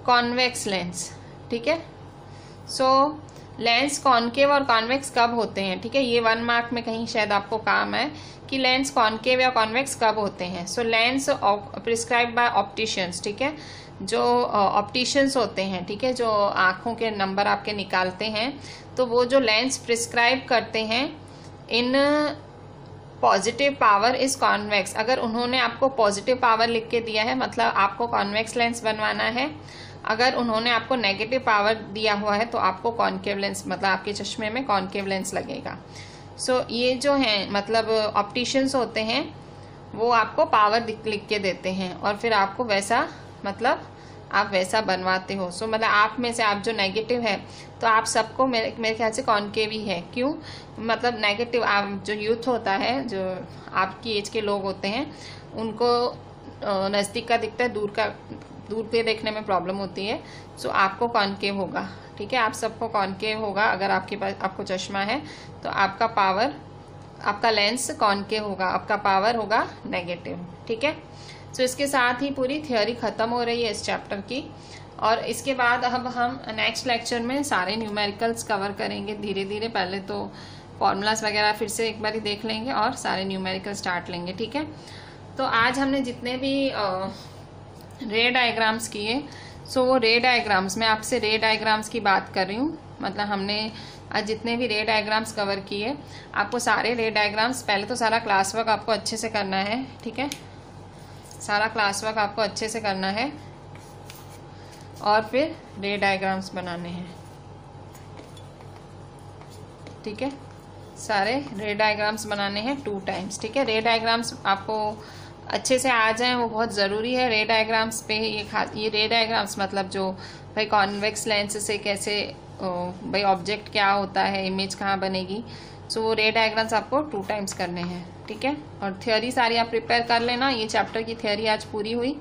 कॉन्वेक्स लेंस। ठीक है, सो लेंस कॉन्केव और कॉन्वेक्स कब होते हैं। ठीक है, ये 1 मार्क में कहीं शायद आपको काम है कि लेंस कॉन्केव या कॉन्वेक्स कब होते हैं। सो लेंस प्रिस्क्राइब बाय ऑप्टिशियंस। ठीक है, जो ऑप्टिशियंस होते हैं, ठीक है, जो आंखों के नंबर आपके निकालते हैं, तो वो जो लेंस प्रिस्क्राइब करते हैं in positive power is convex. अगर उन्होंने आपको पॉजिटिव पावर लिख के दिया है, मतलब आपको कॉन्वेक्स लेंस बनवाना है। अगर उन्होंने आपको नेगेटिव पावर दिया हुआ है तो आपको कॉन्केव लेंस, मतलब आपके चश्मे में कॉन्केव लेंस लगेगा। सो ये जो हैं मतलब ऑप्टिशियंस होते हैं, वो आपको पावर लिख के देते हैं, और फिर आपको वैसा मतलब आप वैसा बनवाते हो। सो मतलब आप में से आप जो नेगेटिव है, तो आप सबको मेरे ख्याल से कॉन्केव ही है। क्यों, मतलब नेगेटिव आप जो यूथ होता है, जो आपकी एज के लोग होते हैं, उनको नज़दीक का दिखता है, दूर पे देखने में प्रॉब्लम होती है। सो आपको कॉन्केव होगा। ठीक है, आप सबको कॉन्केव होगा। अगर आपके पास आपको चश्मा है तो आपका पावर, आपका लेंस कॉन्केव होगा, आपका पावर होगा नेगेटिव। ठीक है, सो इसके साथ ही पूरी थ्योरी खत्म हो रही है इस चैप्टर की। और इसके बाद अब हम नेक्स्ट लेक्चर में सारे न्यूमेरिकल्स कवर करेंगे धीरे धीरे। पहले तो फॉर्मूलाज वगैरह फिर से एक बार ही देख लेंगे और सारे न्यूमेरिकल स्टार्ट लेंगे। ठीक है, तो आज हमने जितने भी रे डायग्राम्स किए, सो वो रे डायग्राम्स, मैं आपसे रे डायग्राम्स की बात कर रही हूँ। मतलब हमने आज जितने भी रे डायग्राम्स कवर किए, आपको सारे रे डायग्राम्स, पहले तो सारा क्लास वर्क आपको अच्छे से करना है। ठीक है, सारा क्लास वर्क आपको अच्छे से करना है, और फिर रे डायग्राम्स बनाने हैं। ठीक है, सारे रे डायग्राम्स बनाने हैं 2 टाइम्स। ठीक है, रे डायग्राम्स आपको अच्छे से आ जाएं वो बहुत ज़रूरी है। रे डायग्राम्स पे ये रे डायग्राम्स मतलब जो भाई कॉन्वेक्स लेंस से कैसे भाई ऑब्जेक्ट क्या होता है, इमेज कहाँ बनेगी, सो वो रे डायग्राम्स आपको 2 टाइम्स करने हैं। ठीक है, और थ्योरी सारी आप प्रिपेयर कर लेना। ये चैप्टर की थ्योरी आज पूरी हुई।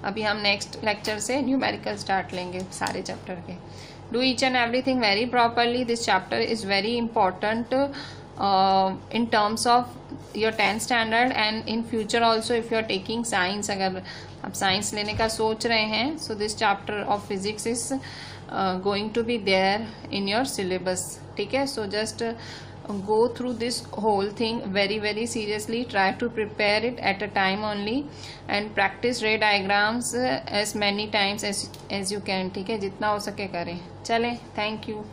अभी हम नेक्स्ट लेक्चर से न्यूमेरिकल स्टार्ट लेंगे सारे चैप्टर के। Do each and everything very properly. This chapter is very important in terms of your 10th standard and in future also if you are taking science। अगर आप science लेने का सोच रहे हैं, so this chapter of physics is going to be there in your syllabus। ठीक है, so just go through this whole thing very seriously, try to prepare it at a time only and practice ray diagrams as many times as you can। ठीक है, जितना हो सके करें। चलें, thank you.